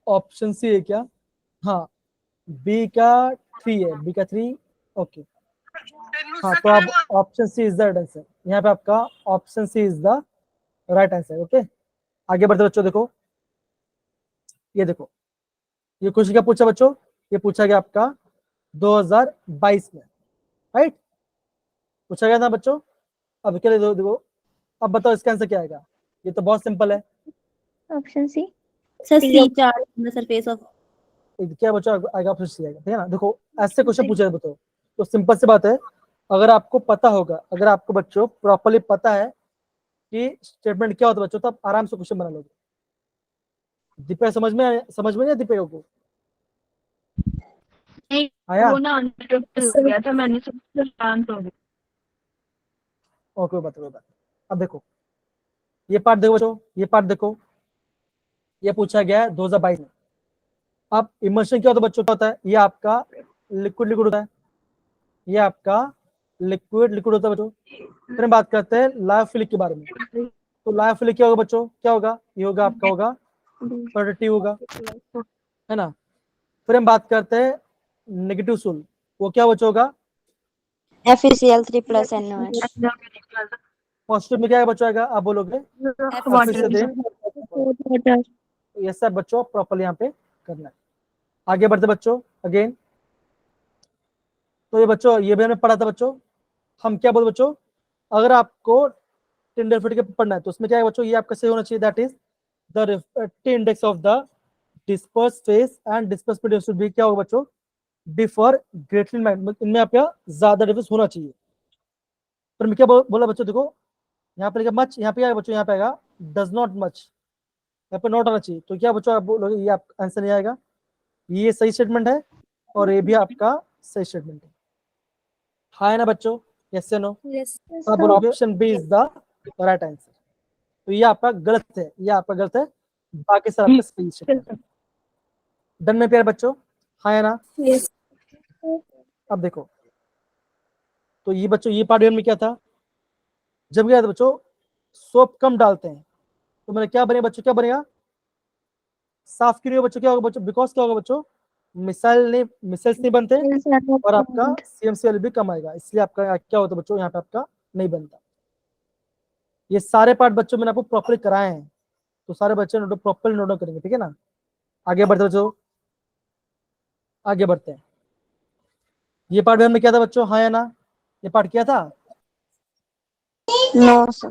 Option C है क्या? हाँ, बी का 3 है, बी का 3। ओके हाँ, तो आप option C is the right answer. यहाँ पे आपका option C is the right answer. Okay आगे बढ़ते बच्चों, देखो ये देखो, ये क्वेश्चन क्या पूछा बच्चों, ये पूछा गया आपका 2022 में, राइट? पूछा गया था बच्चों। अब क्या देखो, अब बताओ इसका आंसर क्या आएगा? ये तो बहुत सिंपल है। Option C. Sir C charge on the surface of. क्या बच्चों आएगा? ऑप्शन सी आएगा, ठीक है ना? देखो ऐसे क्वेश्चन पूछा जाए बताओ, तो सिंपल सी बात है, अगर आपको पता होगा, अगर आपको बच्चों प्रॉपर्ली पता है कि स्टेटमेंट क्या होता है बच्चों, तो आप आराम से क्वेश्चन बना लोगे। दीपे समझ में या दीपे को आया? वो ना अनइंटरप्टेड हो गया था, मैंने सोचा शांत हो गया। और कोई बात। अब देखो ये पार्ट देखो बच्चों, ये पार्ट देखो, ये पूछा गया है 2022 में। अब इमर्शन क्या होता है बच्चों, क्या होता है? ये आपका लिक्विड होता है, ये आपका लिक्विड होता है बच्चों। फिर हम बात करते हैं लायोफिलिक के बारे में। तो लायोफिलिक क्या होगा बच्चों, क्या होगा? ये होगा आपका होगा प्रोडक्टिव होगा, है ना? फिर हम बात करते हैं नेगेटिव सोल, वो क्या बच्चों होगा? FeCl3+ NOH. पॉजिटिव में क्या है बच्चों आएगा, आप बोलोगे फिर से दें। Water. ये सब बच्चों प्रॉपर्ली यहाँ पे करना है। आगे बढ़ते बच्चों अगेन, तो ये बच्चों ये भी हमने पढ़ा था बच्चों। हम क्या बोलते बच्चों, अगर आपको टेंडरफिट के पढ़ना है तो उसमें क्या है बच्चों, ये आपका सही होना चाहिए, that is the T index of the disperse phase and disperse period should be क्या होगा बच्चों, डिफर ग्रेटली इन माइंड, इनमें आपका ज्यादा डिफरेंस होना चाहिए। पर मैं क्या बोला बच्चों, देखो यहाँ पे मच, यहाँ पे आएगा बच्चों, यहाँ पे आएगा डज नॉट मच, यहाँ पे नॉट आना चाहिए। तो क्या बच्चों आप बोलोगे, ये आप आंसर नहीं आएगा, ये सही स्टेटमेंट है और ये भी आपका सही स्टेटमेंट है। हाँ है ना बच्चों, यस या नो? Yes. आप बोलोगे option B is the right answer. तो ये आपका गलत है, ये आपका गलत है, बाकी सब आपका सही स्टेटमेंट है। डन में प्यारे बच्चों, हाँ है ना? Yes. अब देखो, तो ये बच्चों ये पार्ट में क्या था, जब क्या था बच्चों सोप कम डालते हैं तो मैंने क्या बनेगा बच्चों, क्या बनेगा? साफ क्यों नहीं होगा बच्चों, क्या होगा बच्चों? बिकॉज क्या होगा बच्चों, मिसाइल्स नहीं बनते और आपका CMC वैल्यू भी कम आएगा, इसलिए आपका क्या होता है बच्चों, यहाँ पे आपका नहीं बनता। ये सारे पार्ट बच्चों मैंने आपको प्रॉपरली कराए हैं, तो सारे बच्चे प्रॉपरली नोट करेंगे, ठीक है ना? आगे बढ़ते बच्चों, आगे बढ़ते हैं। ये पार्ट भी हमने किया था बच्चों, हाँ या ना? ये पार्ट किया था? No, sir.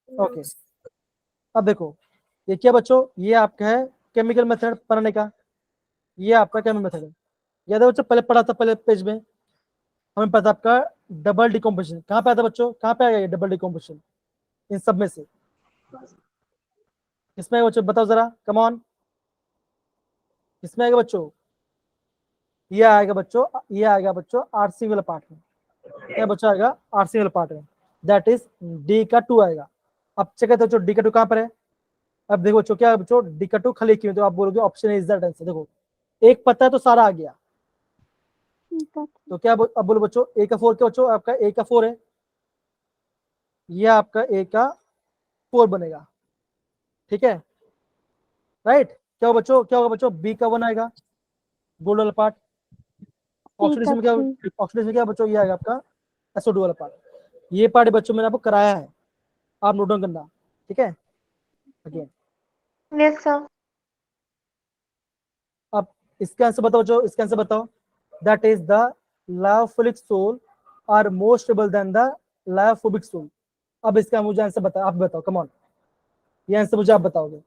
ओके अब देखो ये क्या बच्चों, ये आपका है केमिकल मेथड पढ़ने का, ये आपका केमिकल मेथड है। याद है बच्चों, पहले पढ़ा था पहले पेज में, हमें पता आपका डबल डिकम्पोजिशन कहाँ पे आता है बच्चों, कहाँ पे आएगा ये डबल डिकम्पोजिशन इन सब में से? किसमें आएगा बच्चों, बताओ जरा, कम ऑन, किसमें आएगा बच्चों? ये आएगा बच्चों, ये आएगा बच्चों RC वाला पार्ट में। क्या बच्चों आएगा RC वाला पार्ट में, दैट इज D का 2 आएगा। अब चेक करते बच्चों D का 2 कहाँ पर है? अब देखो बच्चों, क्या बच्चों D का 2 खाली क्यों, तो आप बोलोगे ऑप्शन इज दैट आंसर। देखो एक पता है तो सारा आ गया, तो क्या अब बोलो बच्चों A का 4 क्या बच्चों, आपका A का 4 है, ये आपका A का 4 बनेगा, ठीक है, राइट? क्या होगा बच्चों, क्या होगा बच्चों, B का 1 आएगा गोल्ड वाला पार्ट, ऑक्सीडेशन में क्या, ऑक्सीडेशन में क्या बच्चों, ये आएगा आपका SO2 वाला पार्ट। ये पार्ट बच्चों मैंने आपको कराया है, आप नोट डाउन करना, ठीक है। Again Yes, sir. अब इसका आंसर बताओ जो, इसका आंसर बताओ। That is the lyophilic sol are more stable than the lyophobic sol. अब इसका मुझे आंसर बताओ, आप बताओ, कम ऑन, ये आंसर मुझे आप बताओगे।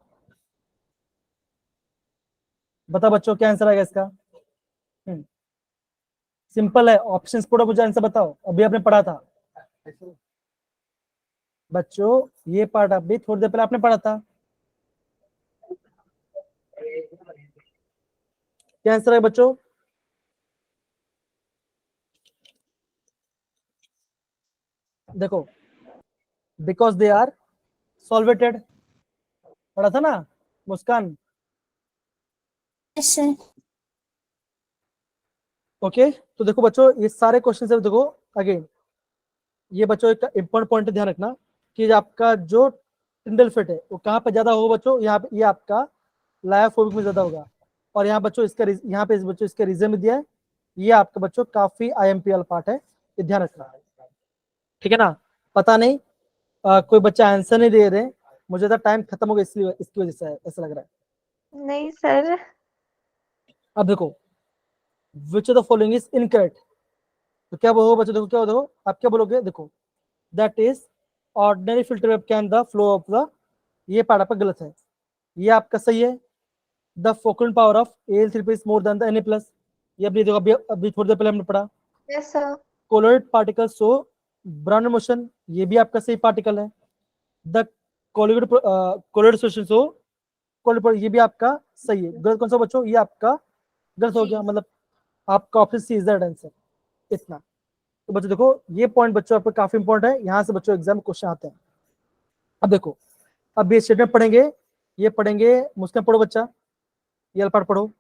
बताओ बच्चों क्या आंसर आएगा इसका। सिंपल है, ऑप्शंस पढ़ो, मुझे आंसर बताओ, अभी आपने पढ़ा था बच्चों, ये पार्ट अभी थोड़ी देर पहले आपने पढ़ा था। क्या आंसर है बच्चों? देखो, बिकॉज दे आर सॉल्वेटेड, पढ़ा था ना मुस्कान? Yes, sir. ओके तो देखो बच्चों, ये सारे क्वेश्चन है, देखो अगेन ये बच्चों एक इंपॉर्टेंट पॉइंट ध्यान रखना कि आपका जो टिंडल फिट है वो कहाँ पे ज्यादा होगा बच्चों, यहाँ पे, ये आपका लायोफोबिक में ज्यादा होगा। और यहाँ बच्चों इसका यहाँ पे बच्चों इसका रीजन भी दिया है, ये आपका बच्चों काफी IMP वाला पार्ट है, ये ध्यान रखना, ठीक है ना। पता नहीं कोई बच्चा आंसर नहीं दे रहे, मुझे तो टाइम खत्म हो गया इसलिए, इसकी वजह से ऐसा लग रहा है। नहीं सर। अब देखो, which of the following is incorrect, तो क्या बोलोगे बच्चों, देखो क्या हो, देखो आप क्या बोलोगे, देखो that is ordinary filter web can the flow of the, ये पार्ट आपका गलत है, ये आपका सही है। The focal power of Al3p is more than the Na+, ये अभी देखो, अभी थोड़ी देर पहले हमने पढ़ा। Yes, sir. कोलोइड पार्टिकल सो ब्राउन मोशन, ये भी आपका सही पार्टिकल है। The colloid solution so colloid, ये भी आपका सही है। गलत कौन सा बच्चों, ये आपका गलत हो गया, मतलब आपका option C is the answer, इतना। तो बच्चों देखो ये पॉइंट बच्चों आपको काफी इंपॉर्टेंट है, यहाँ से बच्चों एग्जाम क्वेश्चन आते हैं। अब देखो, अब ये स्टेटमेंट पढ़ेंगे, ये पढ़ेंगे, मुस्कान पढ़ो बच्चा, ये पार्ट पढ़ो।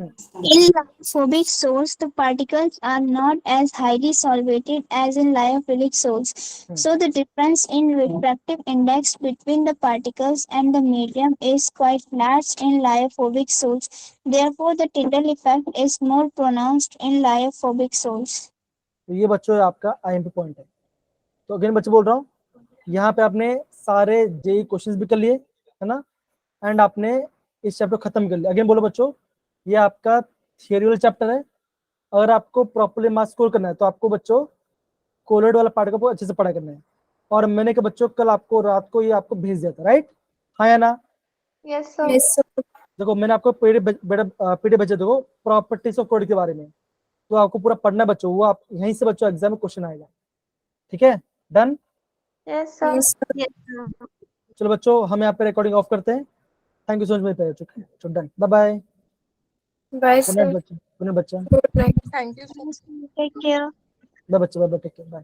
In lipophobic sols, the particles are not as highly solvated as in lyophilic sols. So the difference in refractive index between the particles and the medium is quite large in lyophilic sols. Therefore, the Tyndall effect is more pronounced in lyophilic sols. तो ये बच्चों आपका IMP point है। तो again बच्चे बोल रहा हूँ, यहाँ पे आपने सारे JEE क्वेश्चंस भी कर लिए है ना, एंड आपने इस चैप्टर खत्म कर लिया। अगेन बोलो बच्चों, ये आपका थियरी वाला चैप्टर है, अगर आपको प्रॉपर्ली मार्क्स स्कोर करना है तो आपको बच्चों कोलोइड वाला पार्ट को अच्छे से पढ़ाई करना है। और मैंने कहा बच्चों कल आपको रात को ये आपको भेज दिया था, राइट? हाँ या ना? Yes, sir. Yes, sir. देखो मैंने आपको पीडीएफ भेजा, देखो प्रॉपर्टीज ऑफ कोलोइड के बारे में, तो आपको पूरा पढ़ना बच्चों, वो आप यहीं से बच्चों एग्जाम में क्वेश्चन आएगा, ठीक है? Done? Yes, sir. Yes, sir. Yes, sir. चलो बच्चों हम यहाँ पे रिकॉर्डिंग ऑफ करते हैं। थैंक यू सो मच मेरे parents, done, bye bye. Bye, good night sir. बच्चे, गुड नाइट बच्चा, Good night. Thank you, sir. Take care. Bye बच्चे, bye bye, take care, bye.